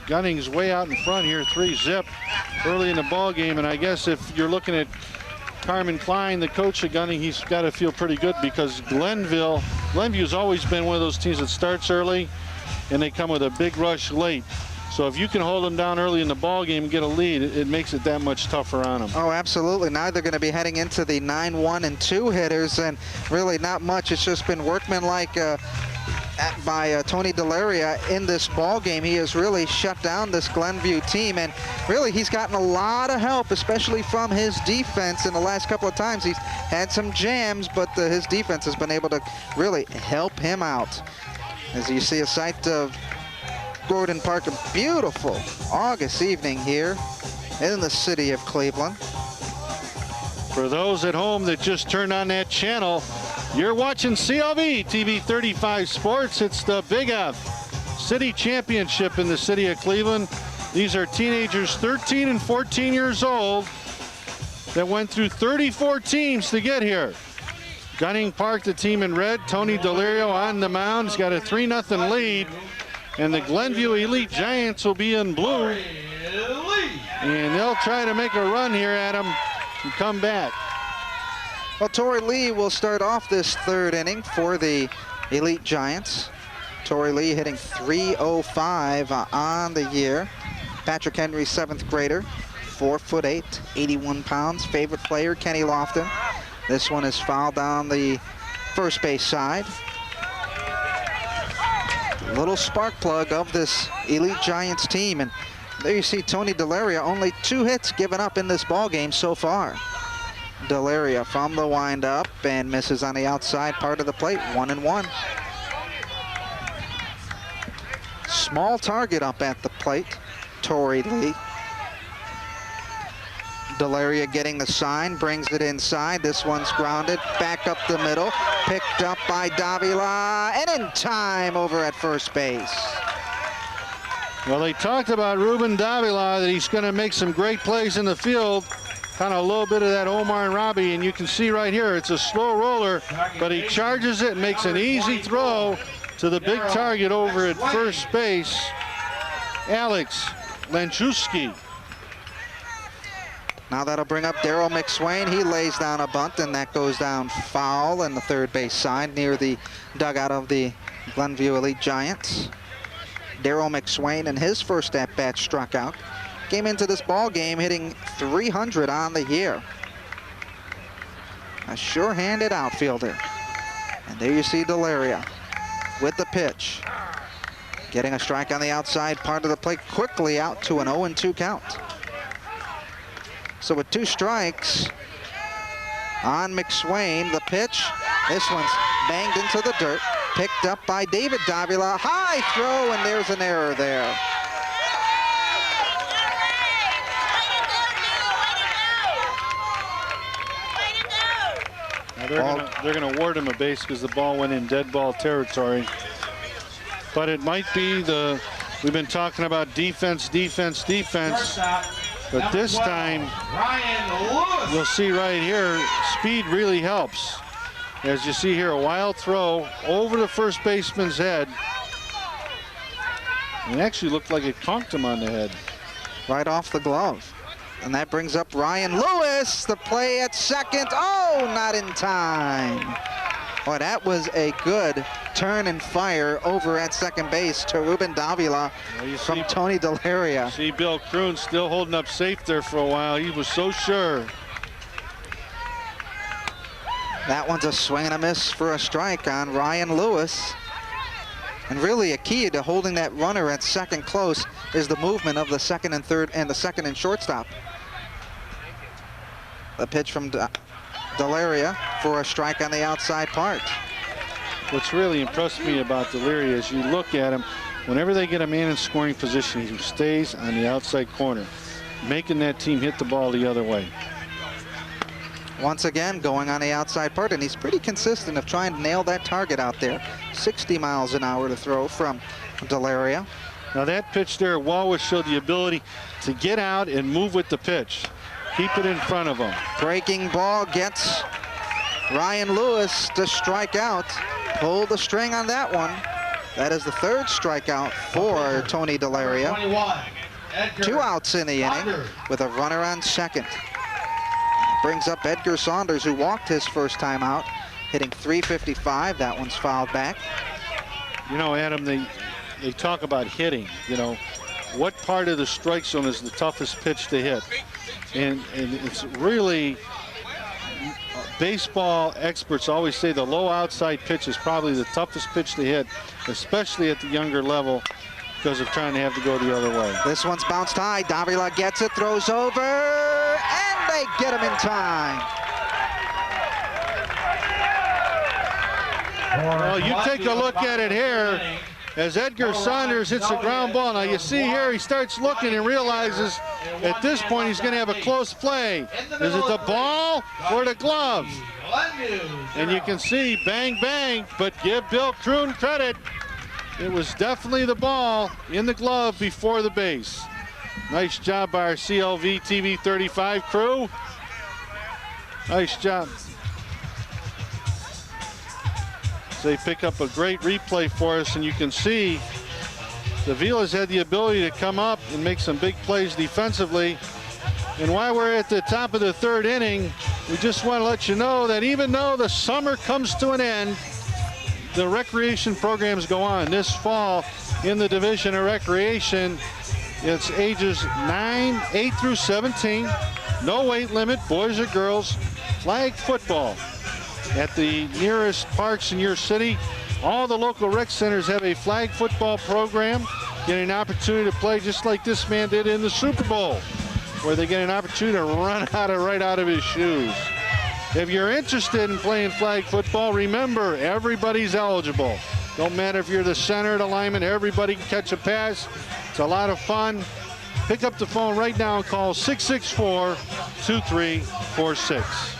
Gunning's way out in front here, 3-0 early in the ball game. And I guess if you're looking at Carmen Klein, the coach of Gunning, he's got to feel pretty good, because Glenview's always been one of those teams that starts early and they come with a big rush late. So if you can hold them down early in the ball game and get a lead, it makes it that much tougher on them. Oh, absolutely. Now they're going to be heading into the 9-1 and 2 hitters, and really not much. It's just been workmanlike by Tony Delaria in this ball game. He has really shut down this Glenview team, and really he's gotten a lot of help, especially from his defense. In the last couple of times he's had some jams, but his defense has been able to really help him out. As you see a sight of Gordon Park, a beautiful August evening here in the city of Cleveland. For those at home that just turned on that channel, you're watching CLV TV35 Sports. It's the Big F City Championship in the city of Cleveland. These are teenagers 13 and 14 years old that went through 34 teams to get here. Gunning Park, the team in red, Tony Delario on the mound. He's got a 3-0 lead. And the Glenview Elite Giants will be in blue. And they'll try to make a run here at him and come back. Well, Torrey Lee will start off this third inning for the Elite Giants. Torrey Lee hitting .305 on the year. Patrick Henry, 7th grader, 4'8", 81 pounds. Favorite player, Kenny Lofton. This one is fouled down the first base side. Little spark plug of this Elite Giants team, and there you see Tony Delaria, only 2 hits given up in this ball game so far. Delaria from the windup and misses on the outside part of the plate, 1-1. Small target up at the plate, Torrey Lee. Delaria getting the sign, brings it inside. This one's grounded, back up the middle, picked up by Davila, and in time over at first base. Well, they talked about Ruben Davila, that he's going to make some great plays in the field. Kind of a little bit of that Omar and Robbie, and you can see right here, it's a slow roller, but he charges it and makes an easy throw to the big target over at first base, Alex Lanchewski. Now that'll bring up Daryl McSwain. He lays down a bunt, and that goes down foul in the third base side near the dugout of the Glenview Elite Giants. Daryl McSwain in his first at-bat struck out. Came into this ball game hitting .300 on the year. A sure-handed outfielder. And there you see Delaria with the pitch. Getting a strike on the outside part of the plate, quickly out to an 0-2 count. So with 2 strikes on McSwain, the pitch, this one's banged into the dirt. Picked up by David Davila. High throw, and there's an error there. Now they're going to award him a base because the ball went in dead ball territory. But it might be we've been talking about defense. But this time, you'll see right here, speed really helps. As you see here, a wild throw over the first baseman's head. It actually looked like it conked him on the head. Right off the glove. And that brings up Ryan Lewis. The play at second. Oh, not in time. Boy, that was a good turn and fire over at second base to Ruben Davila from Tony Delaria. See Bill Kroon still holding up safe there for a while. He was so sure. That one's a swing and a miss for a strike on Ryan Lewis. And really a key to holding that runner at second close is the movement of the second and third and the second and shortstop. The pitch from Delaria for a strike on the outside part. What's really impressed me about Delaria is you look at him, whenever they get a man in scoring position, he stays on the outside corner, making that team hit the ball the other way. Once again, going on the outside part, and he's pretty consistent of trying to nail that target out there. 60 miles an hour to throw from Delaria. Now that pitch there, Walwish showed the ability to get out and move with the pitch. Keep it in front of him. Breaking ball gets Ryan Lewis to strike out. Pull the string on that one. That is the third strikeout for Tony Delaria. 2 outs in the inning with a runner on second. Brings up Edgar Saunders, who walked his first time out, hitting .355. That one's fouled back. You know, Adam, they talk about hitting. You know, what part of the strike zone is the toughest pitch to hit? And it's really, baseball experts always say the low outside pitch is probably the toughest pitch to hit, especially at the younger level, because of trying to have to go the other way. This one's bounced high. Davila gets it, throws over, and they get him in time. Well, you take a look at it here as Edgar Saunders hits a ground ball. Now you see here he starts looking and realizes at this point he's going to have a close play. Is it the ball or the glove? And you can see bang, bang, but give Bill Kroon credit. It was definitely the ball in the glove before the base. Nice job by our CLV TV35 crew. Nice job. So they pick up a great replay for us, and you can see the Vilas had the ability to come up and make some big plays defensively. And while we're at the top of the third inning, we just want to let you know that even though the summer comes to an end, the recreation programs go on. This fall in the Division of Recreation, it's ages 8 through 17, no weight limit, boys or girls, flag football at the nearest parks in your city. All the local rec centers have a flag football program, getting an opportunity to play just like this man did in the Super Bowl, where they get an opportunity to run right out of his shoes. If you're interested in playing flag football, remember, everybody's eligible. Don't matter if you're the center, the lineman, everybody can catch a pass. It's a lot of fun. Pick up the phone right now and call 664-2346.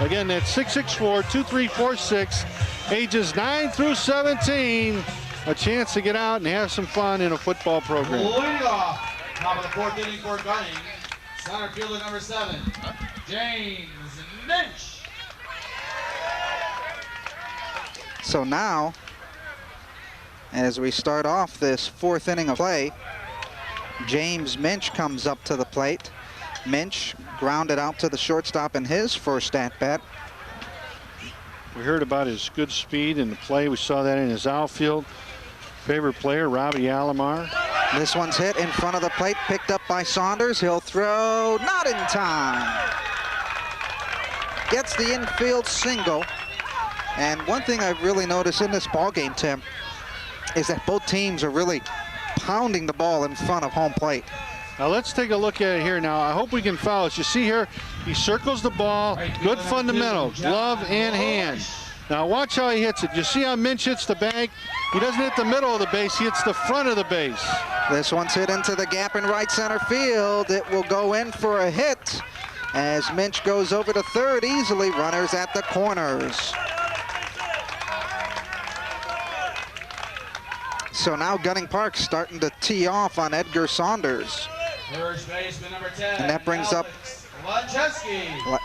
Again, that's 664-2346. Ages 9 through 17. A chance to get out and have some fun in a football program. Leading off, top of the fourth inning for Gunning. Center fielder number 7, James Minch. So now, as we start off this fourth inning of play, James Minch comes up to the plate. Minch grounded out to the shortstop in his first at-bat. We heard about his good speed in the play. We saw that in his outfield. Favorite player, Robbie Alomar. This one's hit in front of the plate, picked up by Saunders. He'll throw, not in time. Gets the infield single. And one thing I've really noticed in this ballgame, Tim, is that both teams are really pounding the ball in front of home plate. Now let's take a look at it here now. I hope we can follow it. You see here, he circles the ball. Good fundamental, glove and hand. Now watch how he hits it. You see how Minch hits the bag? He doesn't hit the middle of the base, he hits the front of the base. This one's hit into the gap in right center field. It will go in for a hit as Minch goes over to third easily. Runners at the corners. So now Gunning Park starting to tee off on Edgar Saunders. First baseman number 10. And that brings up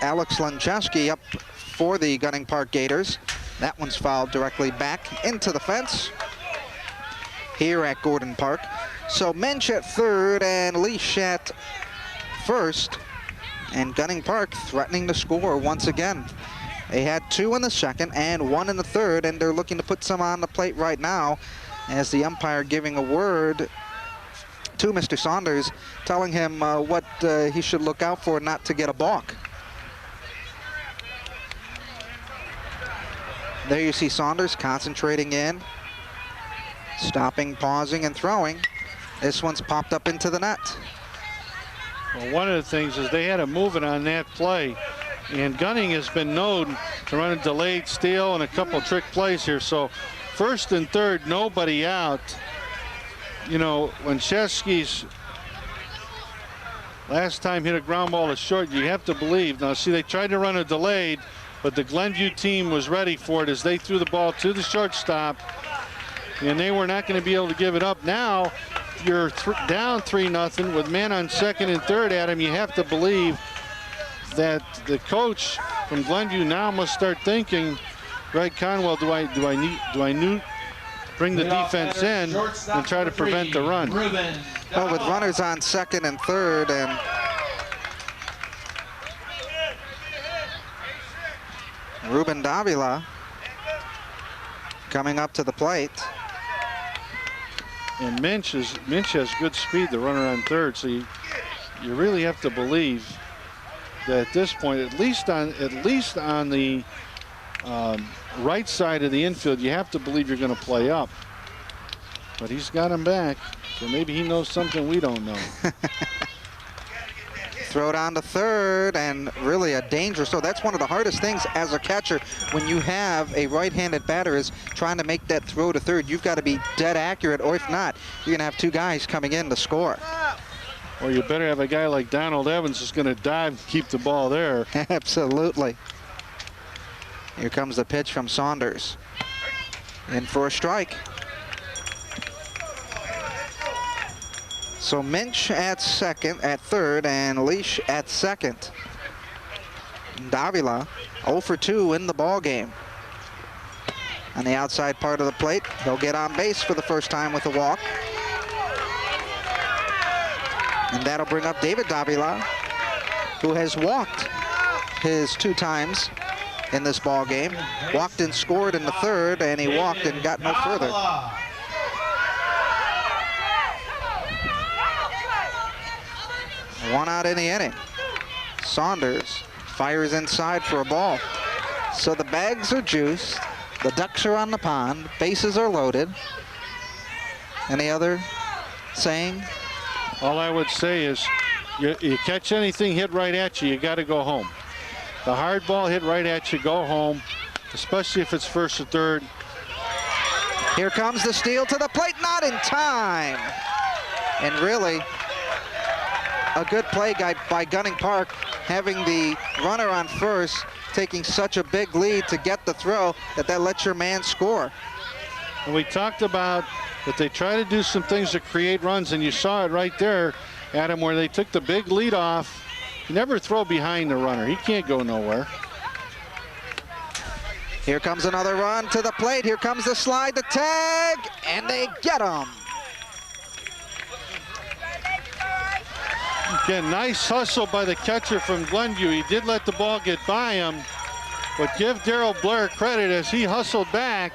Alex Lancheski up for the Gunning Park Gators. That one's fouled directly back into the fence here at Gordon Park. So Minch at third and Leash at first. And Gunning Park threatening to score once again. They had 2 in the second and 1 in the third, and they're looking to put some on the plate right now as the umpire giving a word to Mr. Saunders, telling him what he should look out for not to get a balk. There you see Saunders concentrating in, stopping, pausing, and throwing. This one's popped up into the net. Well, one of the things is they had to move it on that play, and Gunning has been known to run a delayed steal and a couple trick plays here. So first and third, nobody out. You know, when Chesky's last time hit a ground ball to short, you have to believe. Now, see, they tried to run a delayed, but the Glenview team was ready for it as they threw the ball to the shortstop, and they were not going to be able to give it up. Now, you're down 3-0 with men on second and third, Adam. You have to believe that the coach from Glenview now must start thinking, Greg Conwell, do I bring the defense in and try to prevent the run? Well, with runners on second and third, and Ruben Davila coming up to the plate. And Minch has good speed, the runner on third, so you really have to believe that at this point, at least on the right side of the infield, you have to believe you're going to play up. But he's got him back, so maybe he knows something we don't know. Throw down to third, and really a danger. So that's one of the hardest things as a catcher when you have a right-handed batter is trying to make that throw to third. You've got to be dead accurate, or if not, you're going to have 2 guys coming in to score. Or you better have a guy like Donald Evans who's going to dive and keep the ball there. Absolutely. Here comes the pitch from Saunders. In for a strike. So Minch at third, and Leash at second. Davila 0 for 2 in the ball game. On the outside part of the plate, he'll get on base for the first time with a walk. And that'll bring up David Davila, who has walked his 2 times in this ball game. Walked and scored in the third, and he walked and got no further. One out in the inning. Saunders fires inside for a ball. So the bags are juiced, the ducks are on the pond, bases are loaded. Any other saying? All I would say is, you catch anything hit right at you, you got to go home. The hard ball hit right at you, go home, especially if it's first or third. Here comes the steal to the plate, not in time. And really, a good play by Gunning Park, having the runner on first, taking such a big lead to get the throw that lets your man score. And we talked about that they try to do some things to create runs, and you saw it right there, Adam, where they took the big lead off. You never throw behind the runner. He can't go nowhere. Here comes another run to the plate. Here comes the slide to tag, and they get him. Again, nice hustle by the catcher from Glenview. He did let the ball get by him, but give Darryl Blair credit as he hustled back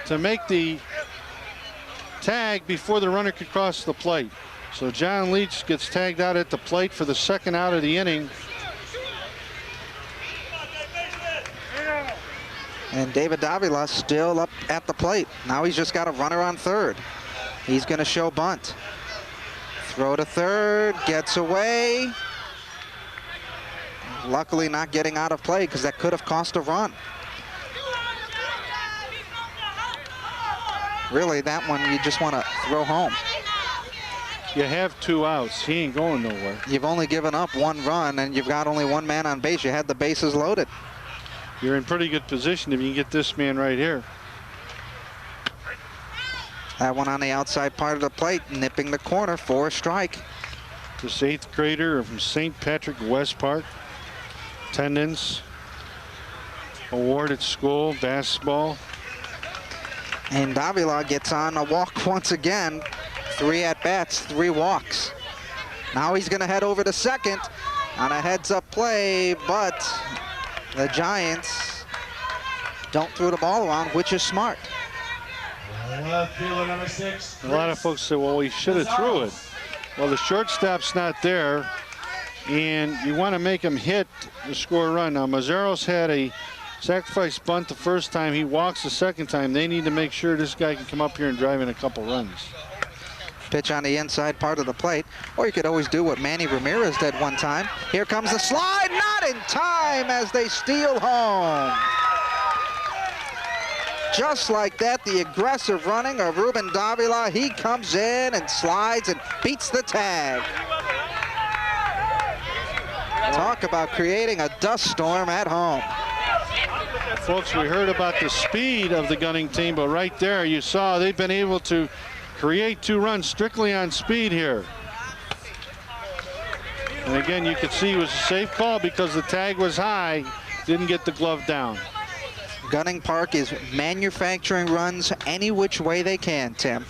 to make the tag before the runner could cross the plate. So John Leach gets tagged out at the plate for the second out of the inning. And David Davila still up at the plate. Now he's just got a runner on third. He's going to show bunt. Throw to third, gets away. Luckily not getting out of play because that could have cost a run. really that one you just want to throw home. You have 2 outs. He ain't going nowhere. You've only given up 1 run, and you've got only 1 man on base. You had the bases loaded. You're in pretty good position if you can get this man right here. That one on the outside part of the plate, nipping the corner for a strike. This 8th grader from St. Patrick West Park. Attendance, award at school, basketball. And Davila gets on a walk once again. 3 at-bats, 3 walks. Now he's going to head over to second on a heads-up play, but the Giants don't throw the ball around, which is smart. Left fielder number 6. A lot of folks say, well, we should have threw it. Well, the shortstop's not there, and you want to make him hit to score a run. Now, Mazzaro's had a sacrifice bunt the first time. He walks the second time. They need to make sure this guy can come up here and drive in a couple runs. Pitch on the inside part of the plate, or you could always do what Manny Ramirez did one time. Here comes the slide, not in time as they steal home. Just like that, the aggressive running of Ruben Davila, he comes in and slides and beats the tag. Talk about creating a dust storm at home. Folks, we heard about the speed of the Gunning team, but right there you saw they've been able to create 2 runs strictly on speed here. And again, you could see it was a safe call because the tag was high, didn't get the glove down. Gunning Park is manufacturing runs any which way they can, Tim.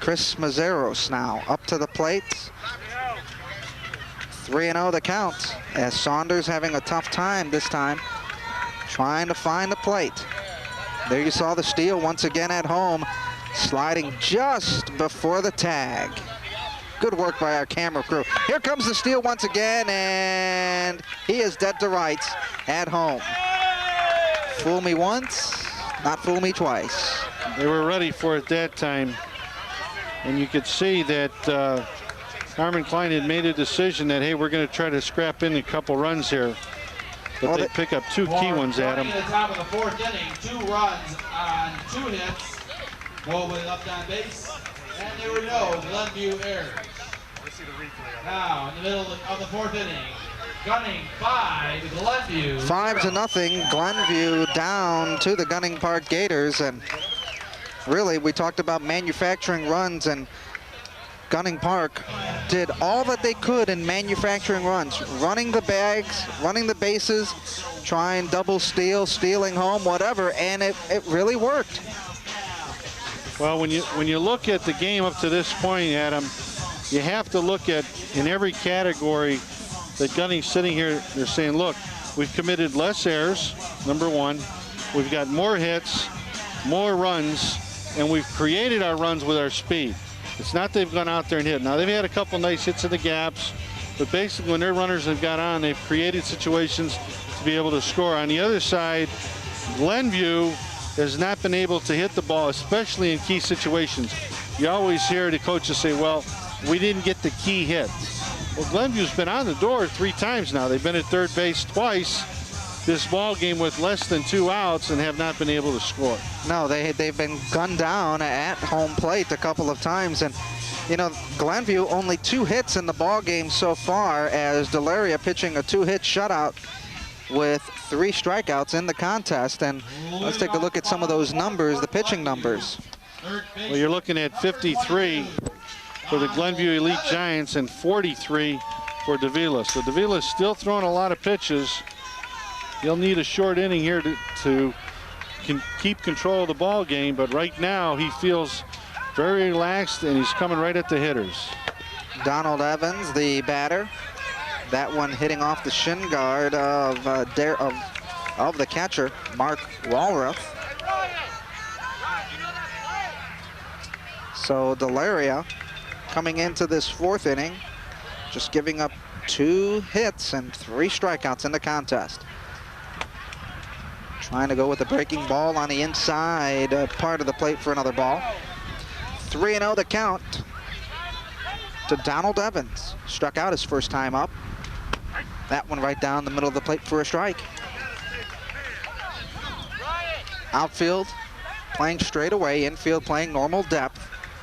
Chris Mazzaros now up to the plate. 3-0 the count, as Saunders having a tough time this time, trying to find the plate. There you saw the steal once again at home, sliding just before the tag. Good work by our camera crew. Here comes the steal once again, and he is dead to rights at home. Fool me once, not fool me twice. They were ready for it that time, and you could see that Harmon Klein had made a decision that, hey, we're going to try to scrap in a couple runs here. But well, they pick up 2 key ones at him. At the top of the 4th inning, 2 runs on 2 hits. Nobody left on base, and there were no Glenview errors. Now, in the middle of the 4th inning, Gunning 5, Glenview 5-0. Glenview down to the Gunning Park Gators, and really, we talked about manufacturing runs, and Gunning Park did all that they could in manufacturing runs, running the bags, running the bases, trying double steal, stealing home, whatever, and it really worked. Well, when you look at the game up to this point, Adam, you have to look at in every category that Gunning's sitting here, they're saying, look, we've committed less errors, number 1. We've got more hits, more runs, and we've created our runs with our speed. It's not they've gone out there and hit. Now, they've had a couple nice hits in the gaps, but basically when their runners have got on, they've created situations to be able to score. On the other side, Glenview has not been able to hit the ball, especially in key situations. You always hear the coaches say, well, we didn't get the key hit. Well, Glenview's been on the door 3 times now. They've been at third base twice this ball game with less than 2 outs and have not been able to score. No, they've been gunned down at home plate a couple of times, and you know, Glenview only 2 hits in the ball game so far, as Delaria pitching a 2-hit shutout with 3 strikeouts in the contest. And let's take a look at some of those numbers, the pitching numbers. Well, you're looking at 53 for the Glenview Elite Giants and 43 for Davila. So Davila's still throwing a lot of pitches. He'll need a short inning here to keep control of the ball game, but right now he feels very relaxed and he's coming right at the hitters. Donald Evans, the batter. That one hitting off the shin guard of the catcher, Mark Walrath. So Delaria coming into this 4th inning, just giving up 2 hits and 3 strikeouts in the contest. Trying to go with the breaking ball on the inside part of the plate for another ball. 3-0 the count to Donald Evans. Struck out his first time up. That one right down the middle of the plate for a strike. Outfield, playing straight away, infield playing normal depth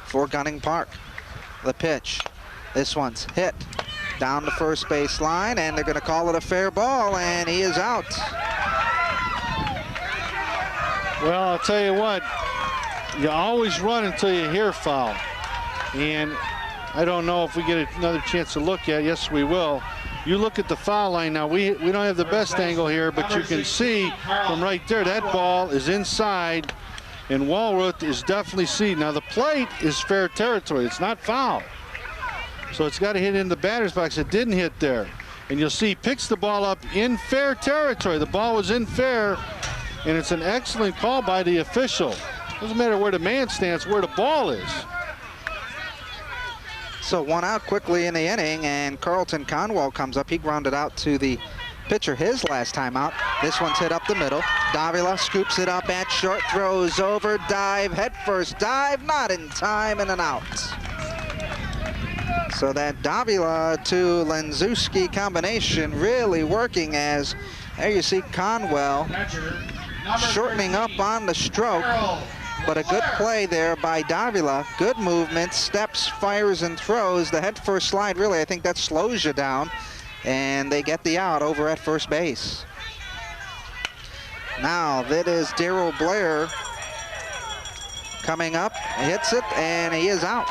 for Gunning Park. The pitch. This one's hit down the first base line, and they're going to call it a fair ball, and he is out. Well, I'll tell you what, you always run until you hear foul. And I don't know if we get another chance to look at it. Yes, we will. You look at the foul line now. We don't have the best angle here, but you can see from right there that ball is inside, and Walrath is definitely seated. Now the plate is fair territory. It's not foul. So it's got to hit in the batter's box. It didn't hit there. And you'll see he picks the ball up in fair territory. The ball was in fair, and it's an excellent call by the official. Doesn't matter where the man stands, where the ball is. So one out quickly in the inning, and Carlton Conwell comes up. He grounded out to the pitcher his last time out. This one's hit up the middle. Davila scoops it up at short, throws over, dive, head first, dive, not in time, and an out. So that Davila to Lenzuski combination really working, as there you see Conwell shortening up on the stroke. But a good play there by Davila. Good movement, steps, fires, and throws. The head first slide, really, I think that slows you down. And they get the out over at first base. Now, that is Darrell Blair coming up, hits it, and he is out.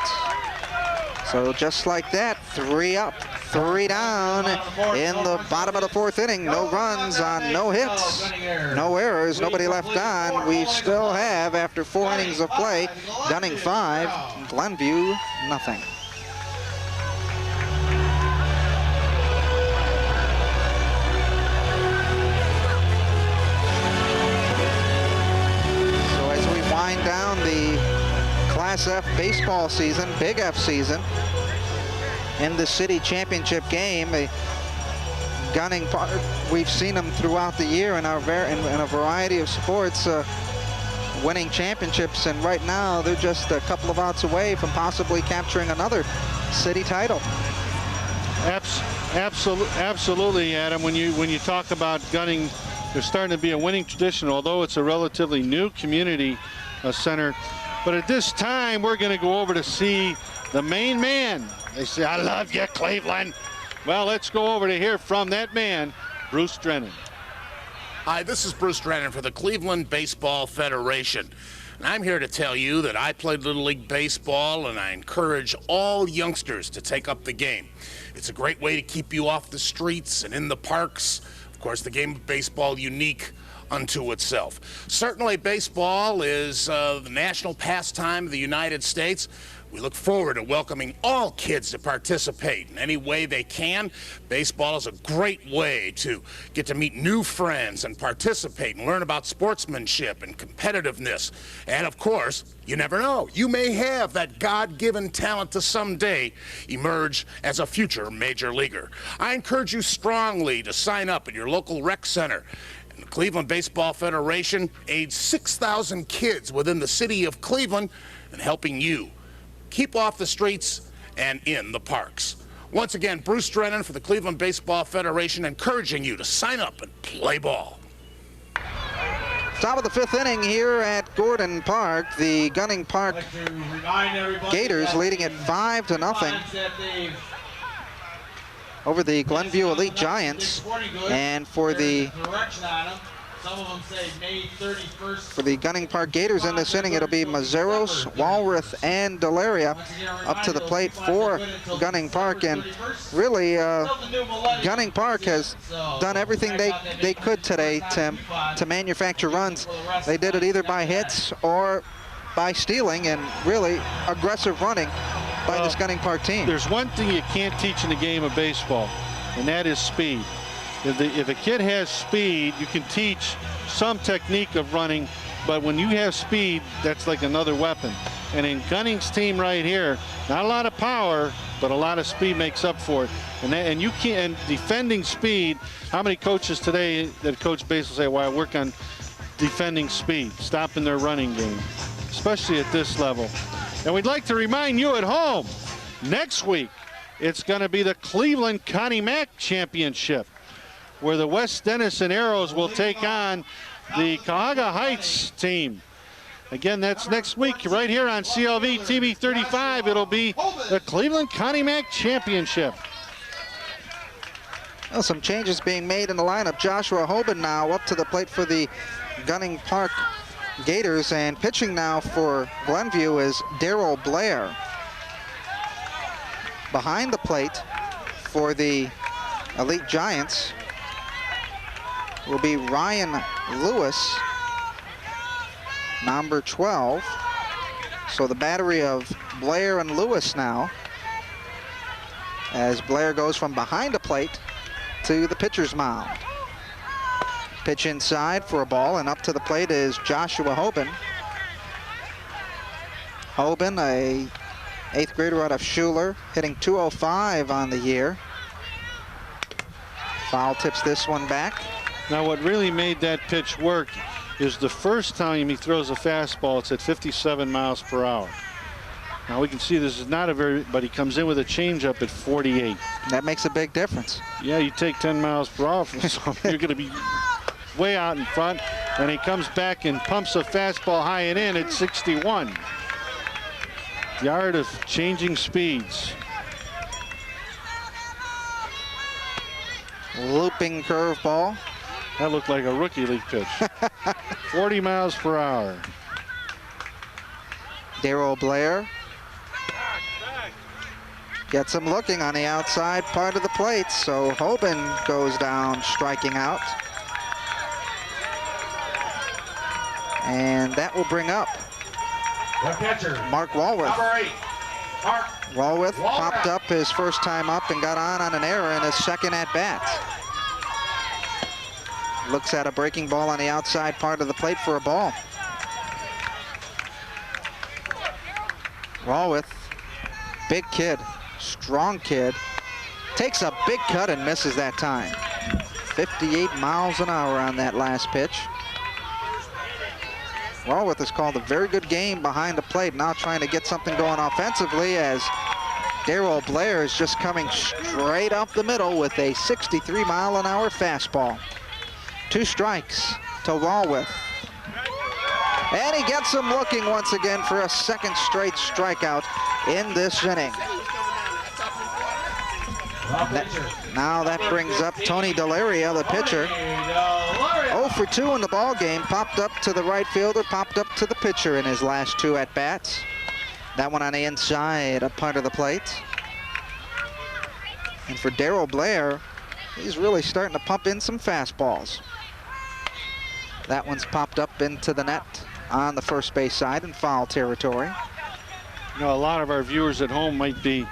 So just like that, 3 up, 3 down in the bottom of the 4th inning. No runs on no hits, no errors, nobody left on. We still have, after 4 innings of play, Gunning 5, Glenview nothing. So as we wind down the Class F baseball season, Big F season, in the city championship game, Gunning Park, we've seen them throughout the year in a variety of sports, winning championships, and right now they're just a couple of outs away from possibly capturing another city title. Absolutely, Adam. When you talk about Gunning, there's starting to be a winning tradition, although it's a relatively new community center. But at this time, we're going to go over to see the main man. They say, "I love you, Cleveland." Well, let's go over to hear from that man, Bruce Drennan. Hi, this is Bruce Drennan for the Cleveland Baseball Federation. And I'm here to tell you that I played Little League Baseball, and I encourage all youngsters to take up the game. It's a great way to keep you off the streets and in the parks. Of course, the game of baseball unique unto itself. Certainly, baseball is the national pastime of the United States. We look forward to welcoming all kids to participate in any way they can. Baseball is a great way to get to meet new friends and participate and learn about sportsmanship and competitiveness. And of course, you never know. You may have that God-given talent to someday emerge as a future major leaguer. I encourage you strongly to sign up at your local rec center. The Cleveland Baseball Federation aids 6,000 kids within the city of Cleveland and helping you keep off the streets and in the parks. Once again, Bruce Drennan for the Cleveland Baseball Federation, encouraging you to sign up and play ball. Top of the 5th inning here at Gordon Park. The Gunning Park Gators leading at 5-0 over the Glenview Elite Giants. And for the Gunning Park Gators in this inning, it'll be Mazeros, Walrath, and Delaria up to the plate for Gunning Park. And really, Gunning Park has done everything they could today, Tim, to manufacture runs. They did it either by hits or by stealing, and really aggressive running by this Gunning Park team. There's one thing you can't teach in the game of baseball, and that is speed. If a kid has speed, you can teach some technique of running, but when you have speed, that's like another weapon. And in Gunning's team right here, not a lot of power, but a lot of speed makes up for it. And you can't, and defending speed, how many coaches today that coach baseball say, well, I work on defending speed, stopping their running game, especially at this level. And we'd like to remind you at home, next week, it's going to be the Cleveland Connie Mack Championship, where the West Denison Arrows will take on the Cuyahoga Heights team. Again, that's next week right here on CLV TV35. It'll be the Cleveland Connie Mack Championship. Well, some changes being made in the lineup. Joshua Hoban now up to the plate for the Gunning Park Gators, and pitching now for Glenview is Darrell Blair. Behind the plate for the Elite Giants will be Ryan Lewis, number 12. So the battery of Blair and Lewis now, as Blair goes from behind the plate to the pitcher's mound. Pitch inside for a ball, and up to the plate is Joshua Hoban. Hoban, a 8th grader out of Schuler, hitting .205 on the year. Foul tips this one back. Now what really made that pitch work is the first time he throws a fastball, it's at 57 miles per hour. Now we can see this is not a very, but he comes in with a changeup at 48. That makes a big difference. Yeah, you take 10 miles per hour from something, you're going to be way out in front, and he comes back and pumps a fastball high and in at 61. The art of changing speeds. Looping curveball. That looked like a rookie league pitch. 40 miles per hour. Darrell Blair gets him looking on the outside part of the plate, so Hoban goes down striking out. And that will bring up Mark Walworth. Walworth popped up his first time up and got on an error in his second at bat. Looks at a breaking ball on the outside part of the plate for a ball. Walworth, big kid, strong kid, takes a big cut and misses that time. 58 miles an hour on that last pitch. Walworth has called a very good game behind the plate, now trying to get something going offensively, as Darrell Blair is just coming straight up the middle with a 63 mile an hour fastball. 2 strikes to Walworth. And he gets him looking once again for a second straight strikeout in this inning. Now that brings up Tony Delaria, the pitcher. 0 for 2 in the ball game. Popped up to the right fielder, popped up to the pitcher in his last 2 at-bats. That one on the inside, a part of the plate. And for Darrell Blair, he's really starting to pump in some fastballs. That one's popped up into the net on the first base side in foul territory. You know, a lot of our viewers at home might be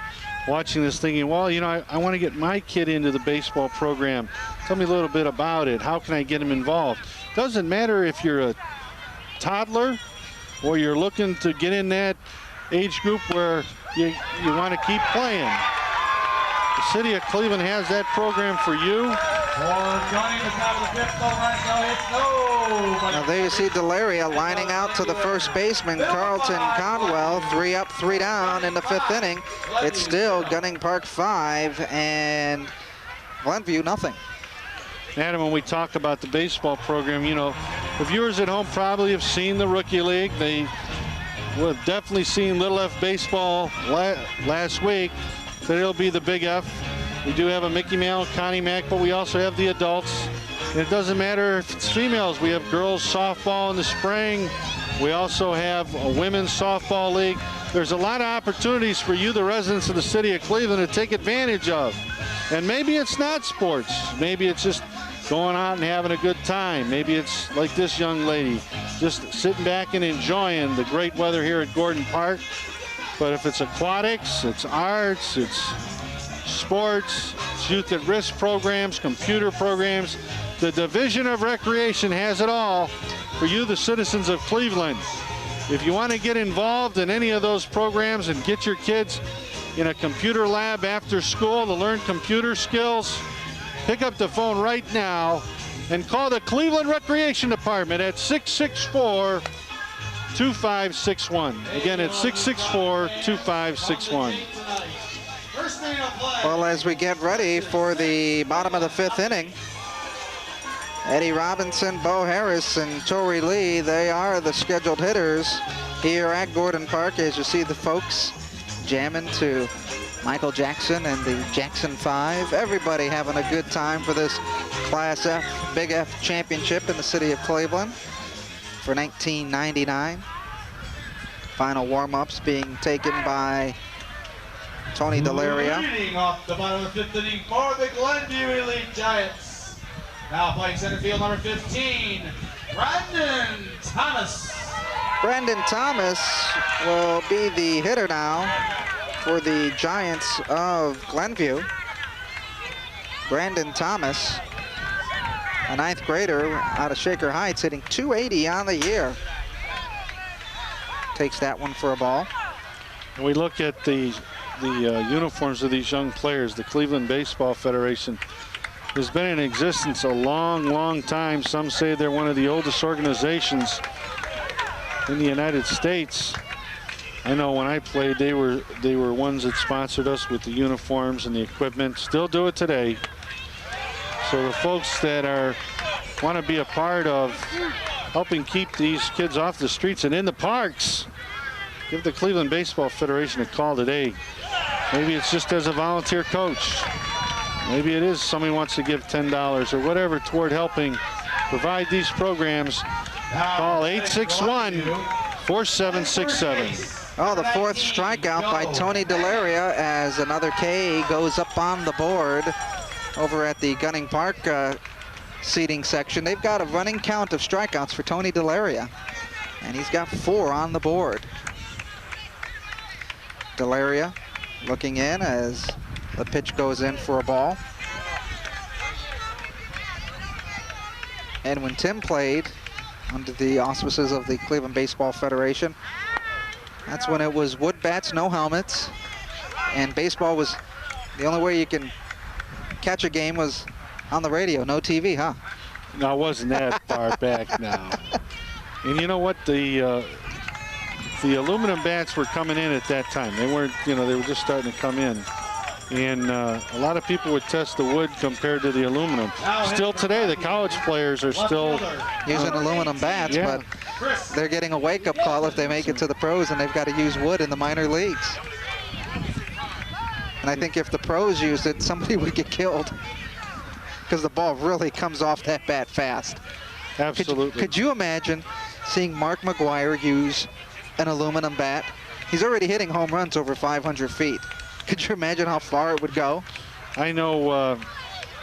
watching this thinking, well, you know, I want to get my kid into the baseball program. Tell me a little bit about it. How can I get him involved? Doesn't matter if you're a toddler or you're looking to get in that age group where you want to keep playing. The city of Cleveland has that program for you. Now there you see Delaria lining out to the first baseman, Carlton Conwell. 3 up, 3 down in the 5th inning. It's still Gunning Park 5 and Glenview nothing. Adam, when we talk about the baseball program, you know, the viewers at home probably have seen the Rookie League. They will have definitely seen Little F baseball last week. So it'll be the Big F. We do have a Mickey Mantle, Connie Mack, but we also have the adults. And it doesn't matter if it's females. We have girls softball in the spring. We also have a women's softball league. There's a lot of opportunities for you, the residents of the city of Cleveland, to take advantage of. And maybe it's not sports. Maybe it's just going out and having a good time. Maybe it's like this young lady, just sitting back and enjoying the great weather here at Gordon Park. But if it's aquatics, it's arts, it's sports, it's youth at risk programs, computer programs, the Division of Recreation has it all for you, the citizens of Cleveland. If you want to get involved in any of those programs and get your kids in a computer lab after school to learn computer skills, pick up the phone right now and call the Cleveland Recreation Department at 664-2561. Again, it's 664-2561. Well, as we get ready for the bottom of the 5th inning, Eddie Robinson, Bo Harris, and Torrey Lee, they are the scheduled hitters here at Gordon Park. As you see the folks jamming to Michael Jackson and the Jackson 5. Everybody having a good time for this Class F, Big F championship in the city of Cleveland for 1999. Final warm-ups being taken by Tony Delaria. Leading off the bottom of the 5th inning for the Glenview Elite Giants. Now playing center field, number 15, Brandon Thomas. Brandon Thomas will be the hitter now for the Giants of Glenview. Brandon Thomas, a 9th grader out of Shaker Heights, hitting .280 on the year. Takes that one for a ball. We look at the uniforms of these young players. The Cleveland Baseball Federation has been in existence a long, long time. Some say they're one of the oldest organizations in the United States. I know when I played, they were ones that sponsored us with the uniforms and the equipment. Still do it today. So the folks that want to be a part of helping keep these kids off the streets and in the parks, give the Cleveland Baseball Federation a call today. Maybe it's just as a volunteer coach. Maybe it is somebody wants to give $10 or whatever toward helping provide these programs. Call 861-4767. Oh, the 4th strikeout by Tony Delaria as another K goes up on the board over at the Gunning Park seating section. They've got a running count of strikeouts for Tony Delaria, and he's got 4 on the board. Delaria looking in as the pitch goes in for a ball. And when Tim played under the auspices of the Cleveland Baseball Federation, that's when it was wood bats, no helmets, and baseball was the only way you can catch a game was on the radio, no TV, huh? No, it wasn't that far back now. And you know what? The aluminum bats were coming in at that time. They weren't, they were just starting to come in. And a lot of people would test the wood compared to the aluminum. Still today, the college players are still using aluminum bats, but they're getting a wake-up call if they make it to the pros, and they've got to use wood in the minor leagues. And I think if the pros used it, somebody would get killed because the ball really comes off that bat fast. Absolutely. Could you imagine seeing Mark McGuire use an aluminum bat? He's already hitting home runs over 500 feet. Could you imagine how far it would go? I know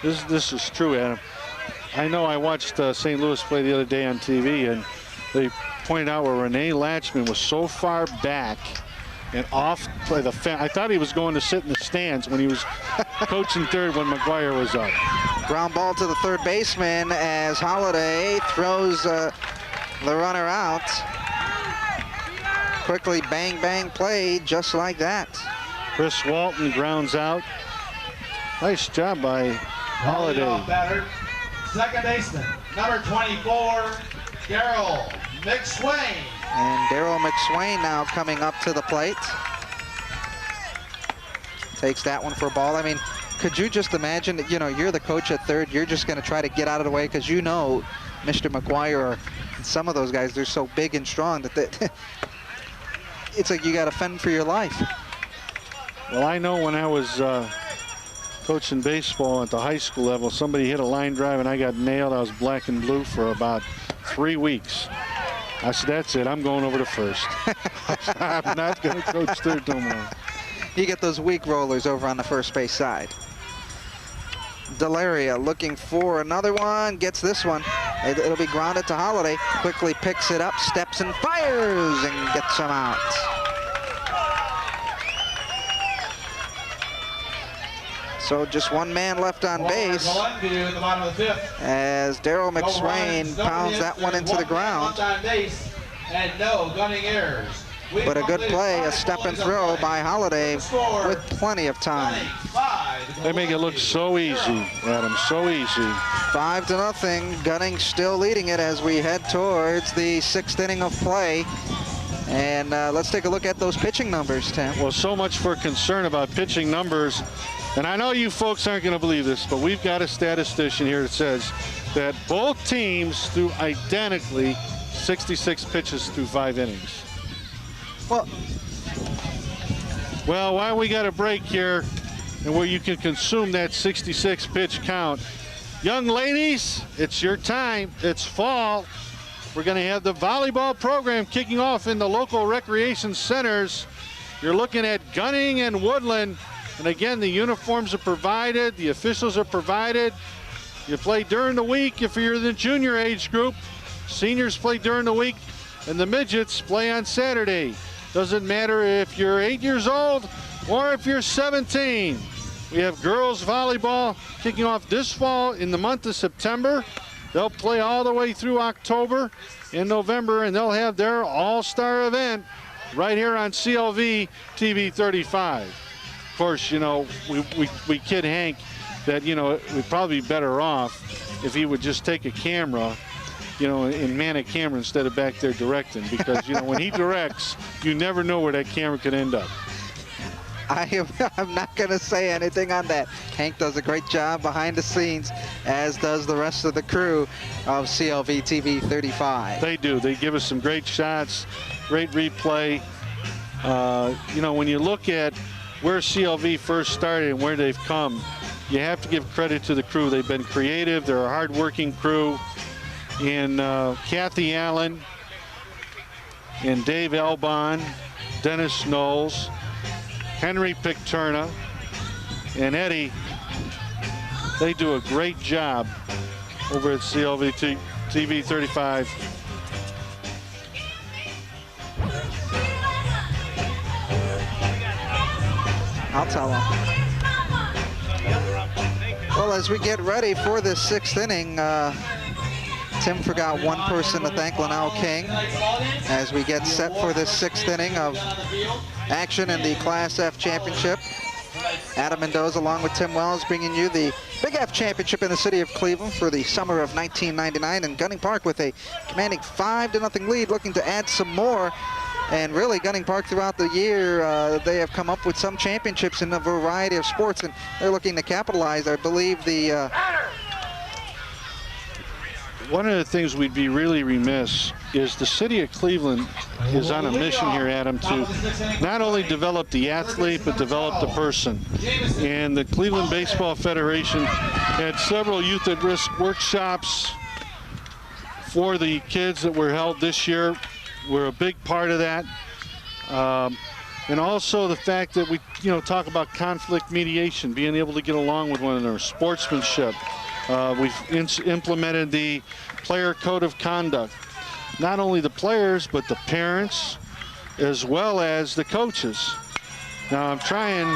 this is true, Adam. I know I watched St. Louis play the other day on TV, and they pointed out where Rene Latchman was so far back and off by the fence. I thought he was going to sit in the stands when he was coaching third when McGuire was up. Ground ball to the third baseman as Holliday throws the runner out. Quickly bang, bang play just like that. Chris Walton grounds out. Nice job by Holliday. Batter, second baseman, number 24, Darryl McSwain. And Darryl McSwain now coming up to the plate. Takes that one for a ball. I mean, could you just imagine that, you're the coach at third, you're just going to try to get out of the way because Mr. McGuire, some of those guys, they're so big and strong that it's like you got to fend for your life. Well, I know when I was coaching baseball at the high school level, somebody hit a line drive and I got nailed. I was black and blue for about 3 weeks. I said, that's it, I'm going over to first. I'm not going to coach third no more. You get those weak rollers over on the first base side. Delaria looking for another one, gets this one. It'll be grounded to Holliday. Quickly picks it up, steps and fires and gets him out. So just one man left on base as Darryl McSwain pounds that one into the ground. But a good play, a step and throw by Holliday with plenty of time. They make it look so easy, Adam, so easy. 5-0. Gunning still leading it as we head towards the 6th inning of play. And let's take a look at those pitching numbers, Tim. Well, so much for concern about pitching numbers. And I know you folks aren't going to believe this, but we've got a statistician here that says that both teams threw identically 66 pitches through 5 innings. Well, while we got a break here and where you can consume that 66 pitch count, young ladies, it's your time. It's fall. We're going to have the volleyball program kicking off in the local recreation centers. You're looking at Gunning and Woodland. And again, the uniforms are provided. The officials are provided. You play during the week if you're the junior age group. Seniors play during the week. And the midgets play on Saturday. Doesn't matter if you're 8 years old or if you're 17. We have girls volleyball kicking off this fall in the month of September. They'll play all the way through October and November, and they'll have their all-star event right here on CLV TV 35. Of course, you know, we kid Hank that, you know, we'd probably be better off if he would just take a camera, you know, and man a camera instead of back there directing, because, you know, when he directs, you never know where that camera could end up. I'm not going to say anything on that. Hank does a great job behind the scenes, as does the rest of the crew of CLV TV 35. They do. They give us some great shots, great replay. You know, when you look at where CLV first started and where they've come, you have to give credit to the crew. They've been creative. They're a hard-working crew. And Kathy Allen and Dave Elbon, Dennis Knowles, Henry Picterna, and Eddie, they do a great job over at CLV TV 35. I'll tell them. Well, as we get ready for this 6th inning, Tim forgot one person to thank, Linnell King, as we get set for this 6th inning of action in the Class F Championship. Adam Mendoza, along with Tim Wells, bringing you the Big F Championship in the city of Cleveland for the summer of 1999. And Gunning Park with a commanding 5-0 lead, looking to add some more. And really, Gunning Park throughout the year, they have come up with some championships in a variety of sports, and they're looking to capitalize. I believe the... One of the things we'd be really remiss is the city of Cleveland is on a mission here, Adam, to not only develop the athlete, but develop the person. And the Cleveland Baseball Federation had several youth at risk workshops for the kids that were held this year. We're a big part of that. And also the fact that we, you know, talk about conflict mediation, being able to get along with one another, sportsmanship. We've implemented the player code of conduct. Not only the players, but the parents, as well as the coaches. Now I'm trying.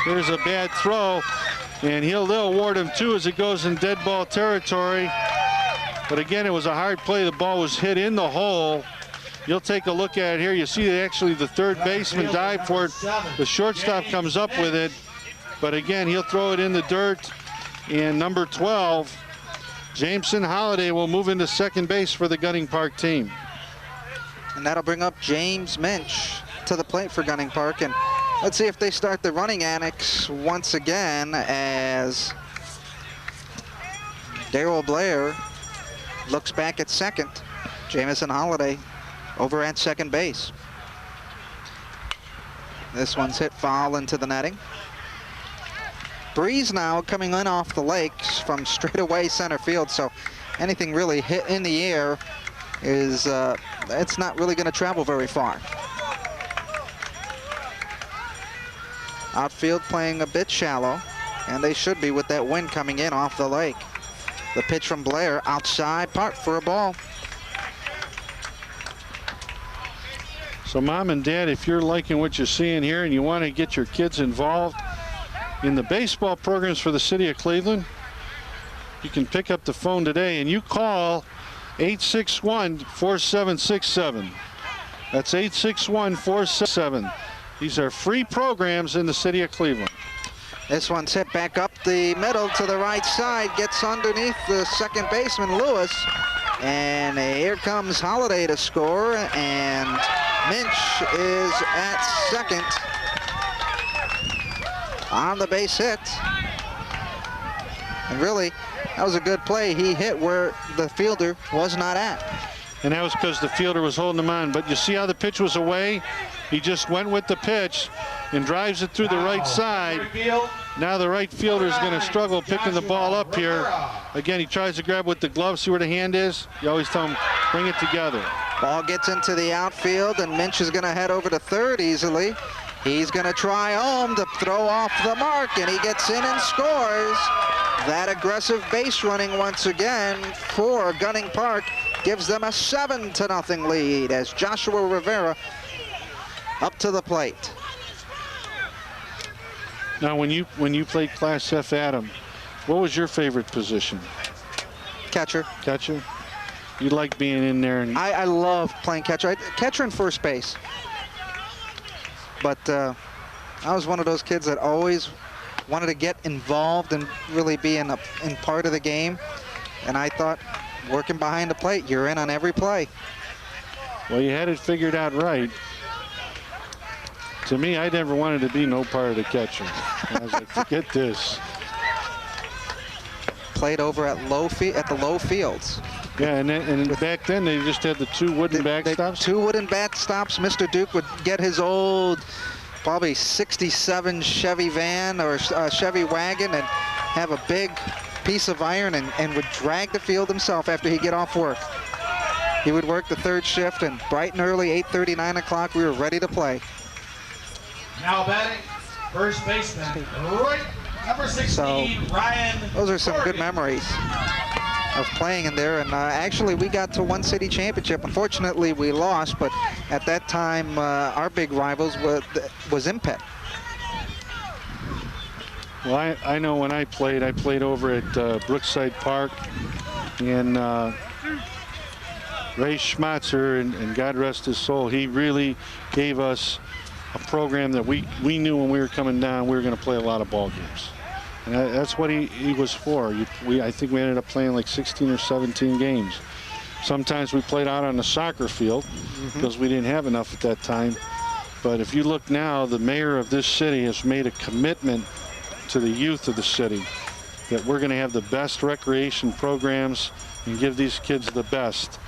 Here's a bad throw, and they'll award him 2 as it goes in dead ball territory. But again, it was a hard play. The ball was hit in the hole. You'll take a look at it here. You see that actually the third baseman dived for it. The shortstop comes up with it. But again, he'll throw it in the dirt. And number 12, Jameson Holiday, will move into second base for the Gunning Park team. And that'll bring up James Minch to the plate for Gunning Park. And let's see if they start the running annex once again, as Darrell Blair looks back at second. Jameson Holiday over at second base. This one's hit foul into the netting. Breeze now coming in off the lakes from straightaway center field, so anything really hit in the air is it's not really going to travel very far. Outfield playing a bit shallow, and they should be with that wind coming in off the lake. The pitch from Blair outside, parked for a ball. So Mom and Dad, if you're liking what you're seeing here and you want to get your kids involved in the baseball programs for the city of Cleveland, you can pick up the phone today and you call 861-4767. That's 861-4767. These are free programs in the city of Cleveland. This one's hit back up the middle to the right side, gets underneath the second baseman, Lewis, And here comes Holiday to score, and Minch is at second on the base hit. And really, that was a good play. He hit where the fielder was not at. And that was because the fielder was holding him on. But you see how the pitch was away? He just went with the pitch and drives it through the right side. Now the right fielder is going to struggle picking the ball up here. Again, he tries to grab with the glove, see where the hand is. You always tell him, bring it together. Ball gets into the outfield, and Minch is going to head over to third easily. He's going to try home to throw off the mark, and he gets in and scores. That aggressive base running once again for Gunning Park gives them a 7-0 lead as Joshua Rivera up to the plate. Now, when you played Class F, Adam, what was your favorite position? Catcher. Catcher? You like being in there? And I love playing catcher. Catcher and first base. But I was one of those kids that always wanted to get involved and really be in part of the game. And I thought, working behind the plate, you're in on every play. Well, you had it figured out right. To me, I never wanted to be no part of the catcher. I was like, forget this. Played over at the low fields. Yeah, and back then they just had the two wooden backstops. Two wooden backstops. Mr. Duke would get his old, probably 67 Chevy van or Chevy wagon and have a big piece of iron and would drag the field himself after he'd get off work. He would work the third shift, and bright and early, 8:30, 9 o'clock, we were ready to play. Now batting, first baseman, right, number 16, Ryan. Those are some Morgan. good memories of playing in there. And actually, we got to one city championship. Unfortunately, we lost, but at that time, our big rivals was Impet. Well, I know when I played over at Brookside Park, and Ray Schmatzer, and God rest his soul, he really gave us a program that we knew when we were coming down we were going to play a lot of ball games. And that's what he was for. I think we ended up playing like 16 or 17 games. Sometimes we played out on the soccer field because we didn't have enough at that time. But if you look now, the mayor of this city has made a commitment to the youth of the city that we're going to have the best recreation programs and give these kids the best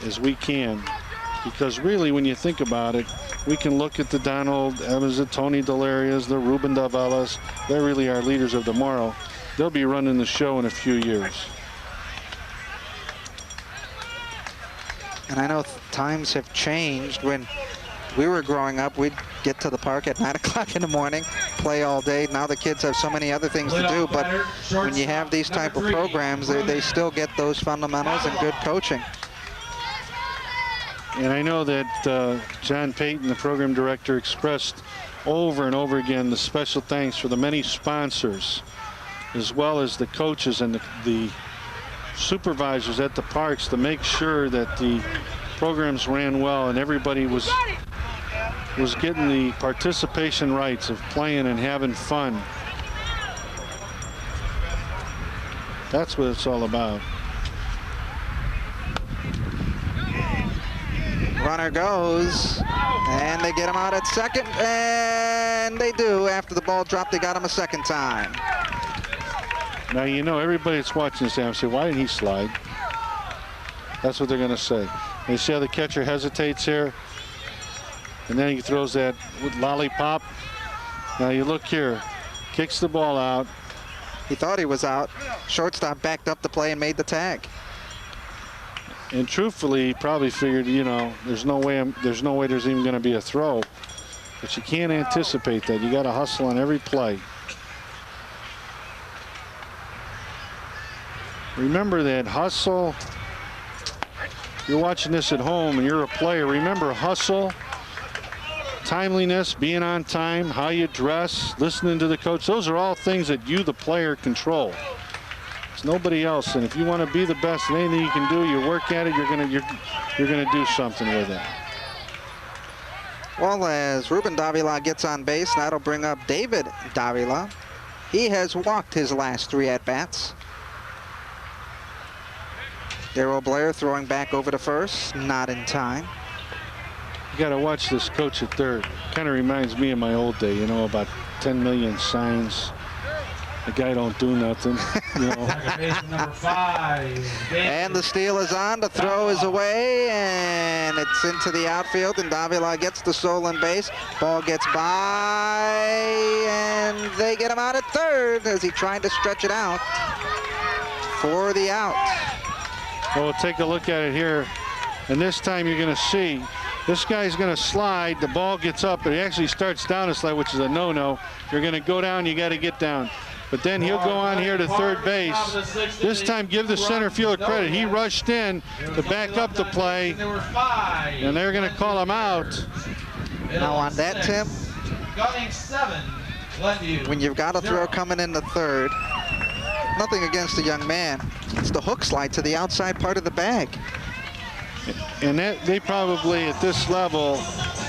as we can. Because really, when you think about it, we can look at the Donald Evans, the Tony Delarias, the Ruben Davelas. They're really our leaders of tomorrow. They'll be running the show in a few years. And I know times have changed. When we were growing up, we'd get to the park at 9 o'clock in the morning, play all day. Now the kids have so many other things to do. But when you have these type of programs, they still get those fundamentals and good coaching. And I know that John Payton, the program director, expressed over and over again the special thanks for the many sponsors, as well as the coaches and the supervisors at the parks to make sure that the programs ran well and everybody was getting the participation rights of playing and having fun. That's what it's all about. Runner goes, and they get him out at second, and they do. After the ball dropped, they got him a second time. Now, you know, everybody that's watching this game say, why didn't he slide? That's what they're going to say. You see how the catcher hesitates here? And then he throws that lollipop. Now, you look here. Kicks the ball out. He thought he was out. Shortstop backed up the play and made the tag. And truthfully, he probably figured, you know, there's no way there's even going to be a throw. But you can't anticipate that. You got to hustle on every play. Remember that hustle. You're watching this at home and you're a player. Remember hustle, timeliness, being on time, how you dress, listening to the coach. Those are all things that you, the player, control. It's nobody else. And if you want to be the best in anything you can do, you work at it, you're gonna do something with it. Well, as Ruben Davila gets on base, that'll bring up David Davila. He has walked his last 3 at-bats. Darrell Blair throwing back over to first, not in time. You got to watch this coach at third. Kind of reminds me of my old day, you know, about 10 million signs. The guy don't do nothing, you know. Number 5. And the steal is on. The throw is away, and it's into the outfield, and Davila gets the stolen base. Ball gets by, and they get him out at third as he tried to stretch it out for the out. Well, we'll take a look at it here, and this time you're going to see this guy's going to slide. The ball gets up, but he actually starts down a slide, which is a no-no. You're going to go down, you got to get down. But then he'll go on here to third base. This time, give the center fielder credit. He rushed in to back up the play, and they're going to call him out. Now on that, Tim, Gunning 7, Glenview. when you've got a throw coming in the third, nothing against the young man. It's the hook slide to the outside part of the bag. And that they probably, at this level,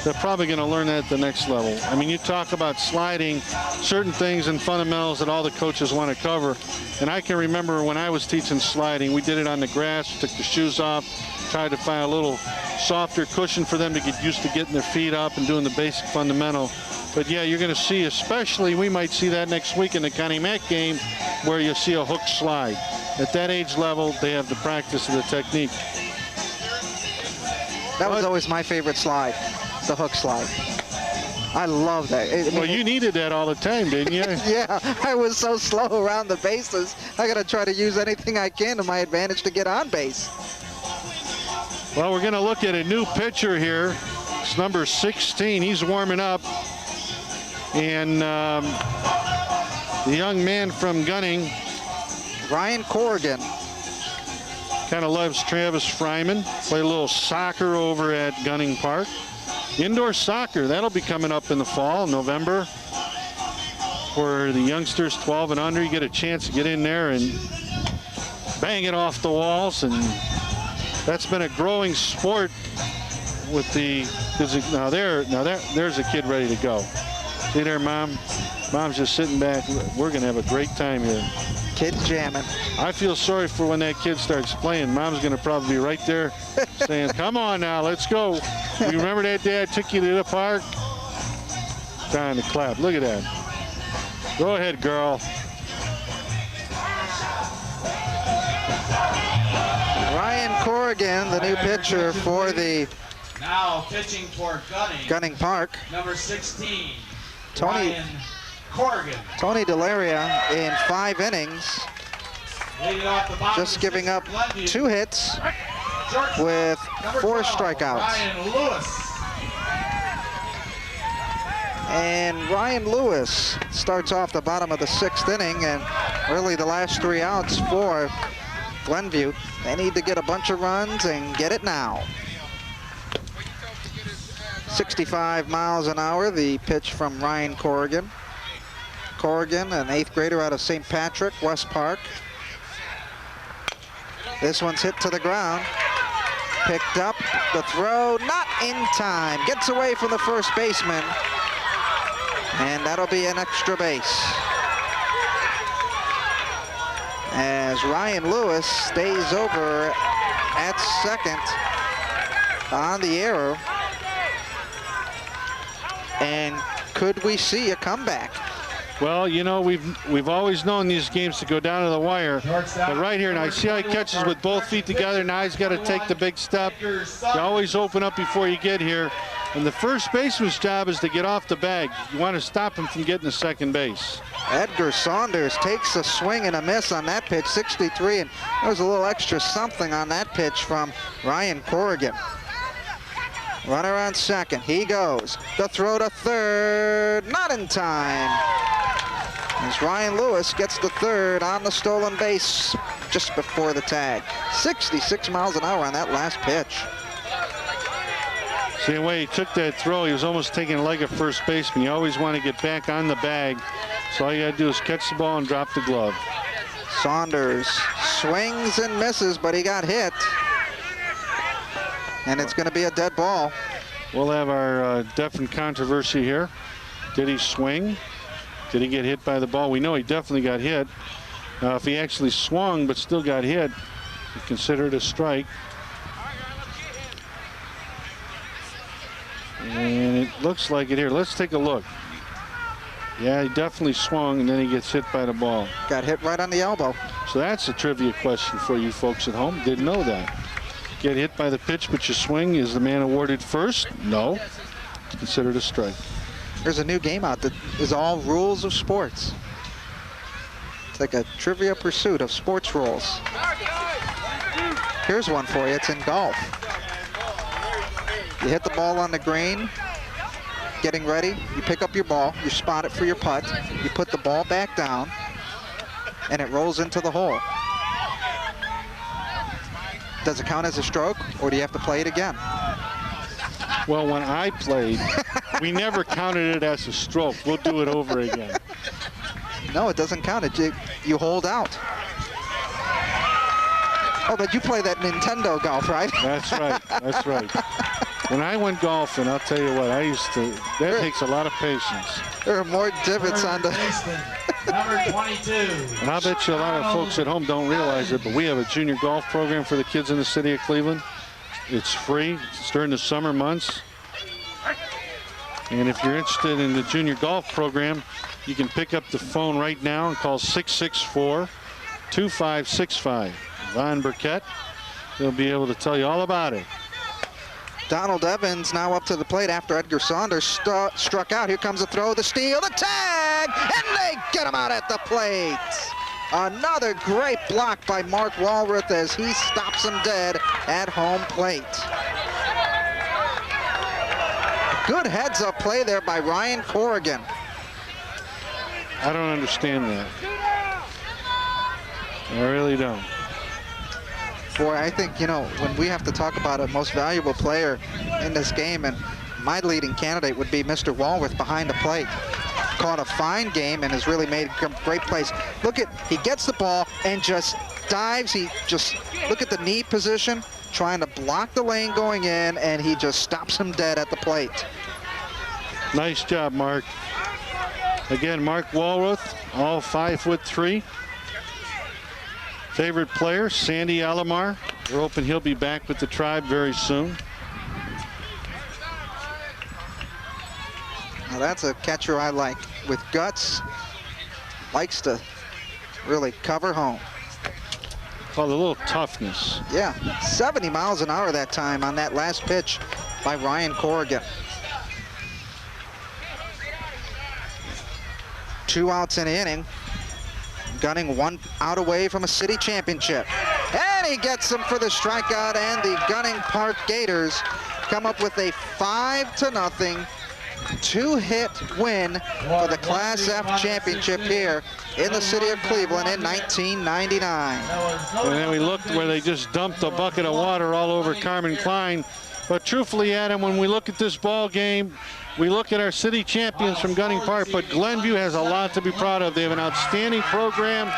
they're probably going to learn that at the next level. I mean, you talk about sliding, certain things and fundamentals that all the coaches want to cover. And I can remember when I was teaching sliding, we did it on the grass, took the shoes off, tried to find a little softer cushion for them to get used to getting their feet up and doing the basic fundamental. But yeah, you're going to see, especially, we might see that next week in the Connie Mack game, where you see a hook slide. At that age level, they have the practice of the technique. That was always my favorite slide, the hook slide. I love that. Well, you needed that all the time, didn't you? Yeah, I was so slow around the bases. I got to try to use anything I can to my advantage to get on base. Well, we're going to look at a new pitcher here. It's number 16. He's warming up. And the young man from Gunning, Ryan Corrigan, kind of loves Travis Fryman. Play a little soccer over at Gunning Park. Indoor soccer, that'll be coming up in the fall, November. For the youngsters 12 and under, you get a chance to get in there and bang it off the walls. And that's been a growing sport with the, there's a kid ready to go. See there, Mom? Mom's just sitting back. We're going to have a great time here. Kid's jamming. I feel sorry for when that kid starts playing. Mom's going to probably be right there saying, come on now, let's go. You remember that day I took you to the park? Time to clap. Look at that. Go ahead, girl. Ryan Corrigan, the new pitcher for the now pitching for Gunning Park. Number 16, Tony Corrigan. Tony Delaria in 5 innings, just giving up 2 hits with 4 strikeouts. Ryan Lewis. And Ryan Lewis starts off the bottom of the 6th inning, and really the last 3 outs for Glenview. They need to get a bunch of runs and get it now. 65 miles an hour, the pitch from Ryan Corrigan. Corrigan, an 8th grader out of St. Patrick, West Park. This one's hit to the ground. Picked up, the throw, not in time. Gets away from the first baseman. And that'll be an extra base. As Ryan Lewis stays over at second on the error. And could we see a comeback? Well, you know, we've always known these games to go down to the wire. But right here, now, see how he catches with both feet together. Now he's got to take the big step. You always open up before you get here. And the first baseman's job is to get off the bag. You want to stop him from getting to second base. Edgar Saunders takes a swing and a miss on that pitch, 63, and there was a little extra something on that pitch from Ryan Corrigan. Runner on second, he goes. The throw to third, not in time. As Ryan Lewis gets the third on the stolen base just before the tag. 66 miles an hour on that last pitch. See the way he took that throw, he was almost taking a leg of first baseman. You always want to get back on the bag. So all you got to do is catch the ball and drop the glove. Saunders swings and misses, but he got hit. And it's going to be a dead ball. We'll have our definite controversy here. Did he swing? Did he get hit by the ball? We know he definitely got hit. If he actually swung but still got hit, You consider it a strike. And it looks like it here. Let's take a look. Yeah, he definitely swung, and then he gets hit by the ball. Got hit right on the elbow. So that's a trivia question for you folks at home. Didn't know that. Get hit by the pitch, but you swing. Is the man awarded first? No. It's considered a strike. There's a new game out that is all rules of sports. It's like a trivia pursuit of sports rules. Here's one for you. It's in golf. You hit the ball on the green, getting ready. You pick up your ball. You spot it for your putt. You put the ball back down, and it rolls into the hole. Does it count as a stroke, or do you have to play it again? Well, when I played, we never counted it as a stroke. We'll do it over again. No, it doesn't count. You hold out. Oh, but you play that Nintendo golf, right? That's right. That's right. When I went golfing, I'll tell you what, that takes a lot of patience. There are more divots on the... Number 22. And I bet you a lot of folks at home don't realize it, but we have a junior golf program for the kids in the city of Cleveland. It's free. It's during the summer months. And if you're interested in the junior golf program, you can pick up the phone right now and call 664-2565. Von Burkett, they'll be able to tell you all about it. Donald Evans now up to the plate after Edgar Saunders struck out. Here comes the throw, the steal, the tag, and they get him out at the plate. Another great block by Mark Walrath as he stops him dead at home plate. Good heads-up play there by Ryan Corrigan. I don't understand that. I really don't. Boy, I think, you know, when we have to talk about a most valuable player in this game, and my leading candidate would be Mr. Walrath behind the plate. Caught a fine game and has really made great plays. Look at, he gets the ball and just dives. Look at the knee position, trying to block the lane going in, and he just stops him dead at the plate. Nice job, Mark. Again, Mark Walrath, all 5'3". Favorite player, Sandy Alomar. We're hoping he'll be back with the Tribe very soon. Now that's a catcher I like. With guts, likes to really cover home. Called a little toughness. Yeah, 70 miles an hour that time on that last pitch by Ryan Corrigan. 2 outs in the inning. Gunning 1 out away from a city championship. And he gets him for the strikeout, and the Gunning Park Gators come up with a 5-0 2-hit win for the Class F championship here in the city of Cleveland in 1999. And then we looked where they just dumped a bucket of water all over Carmen Klein. But truthfully, Adam, when we look at this ball game, we look at our city champions from Gunning Park, but Glenview has a lot to be proud of. They have an outstanding program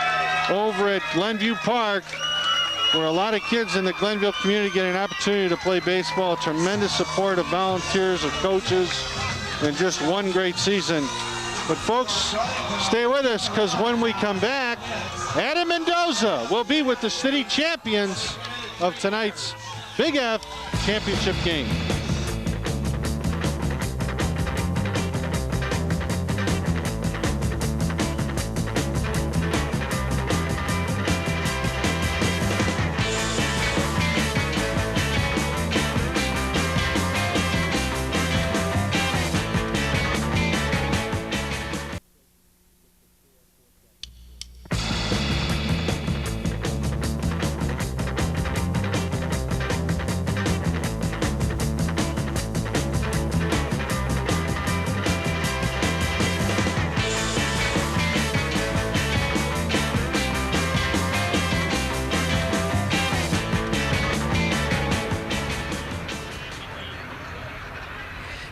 over at Glenview Park, where a lot of kids in the Glenville community get an opportunity to play baseball. Tremendous support of volunteers, of coaches, and just one great season. But folks, stay with us, because when we come back, Adam Mendoza will be with the city champions of tonight's Big F championship game.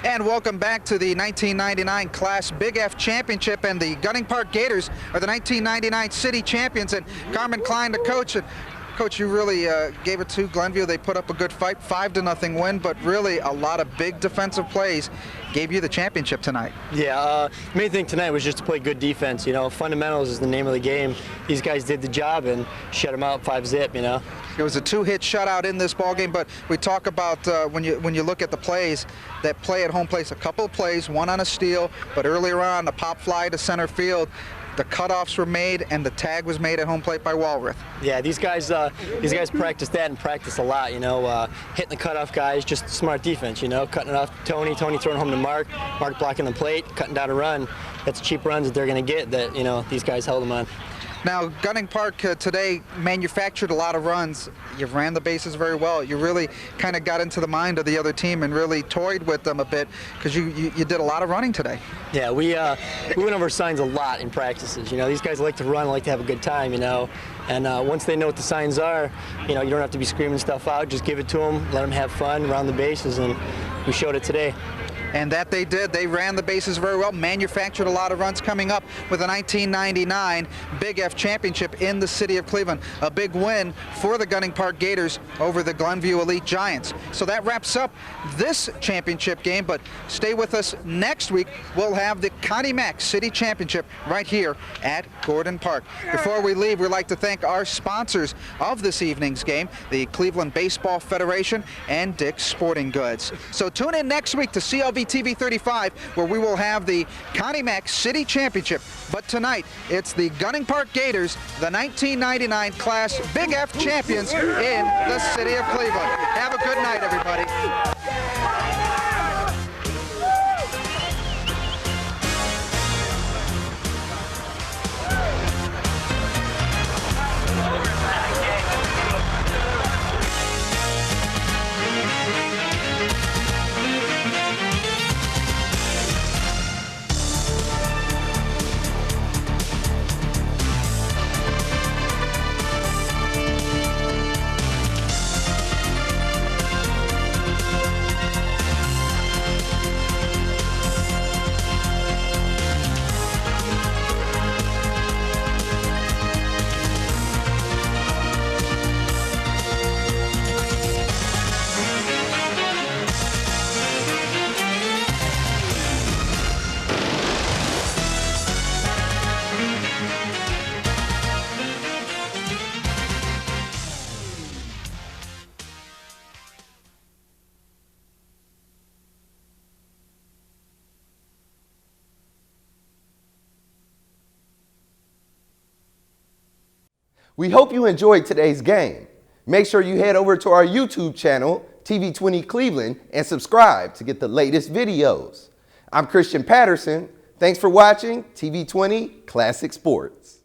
And welcome back to the 1999 Class Big F Championship, and the Gunning Park Gators are the 1999 city champions, and Carmen Klein, the coach. And Coach, you really gave it to Glenview. They put up a good fight, 5-0 win, but really a lot of big defensive plays gave you the championship tonight. Yeah, main thing tonight was just to play good defense. You know, fundamentals is the name of the game. These guys did the job and shut them out 5-zip. You know. It was a 2-hit shutout in this ball game, but we talk about when you look at the plays, that play at home place, a couple of plays, one on a steal, but earlier on, the pop fly to center field. The cutoffs were made, and the tag was made at home plate by Walrath. Yeah, these guys practice that and practice a lot. You know, hitting the cutoff guys, just smart defense. You know, cutting it off Tony throwing home to Mark blocking the plate, cutting down a run. That's cheap runs that they're going to get. That these guys held them on. Now, Gunning Park today manufactured a lot of runs. You ran the bases very well. You really kind of got into the mind of the other team and really toyed with them a bit because you did a lot of running today. Yeah, we went over signs a lot in practices. You know, these guys like to run, like to have a good time, you know. And once they know what the signs are, you don't have to be screaming stuff out. Just give it to them, let them have fun, round the bases, and we showed it today. And that they did. They ran the bases very well, manufactured a lot of runs, coming up with a 1999 Big F championship in the city of Cleveland. A big win for the Gunning Park Gators over the Glenview Elite Giants. So that wraps up this championship game, but stay with us next week. We'll have the Connie Mack City Championship right here at Gordon Park. Before we leave, we'd like to thank our sponsors of this evening's game, the Cleveland Baseball Federation and Dick's Sporting Goods. So tune in next week to CLV TV35, where we will have the Connie Mack City Championship. But tonight, it's the Gunning Park Gators, the 1999 Class Big F champions in the city of Cleveland. Have a good night, everybody. We hope you enjoyed today's game. Make sure you head over to our YouTube channel, TV20 Cleveland, and subscribe to get the latest videos. I'm Christian Patterson. Thanks for watching TV20 Classic Sports.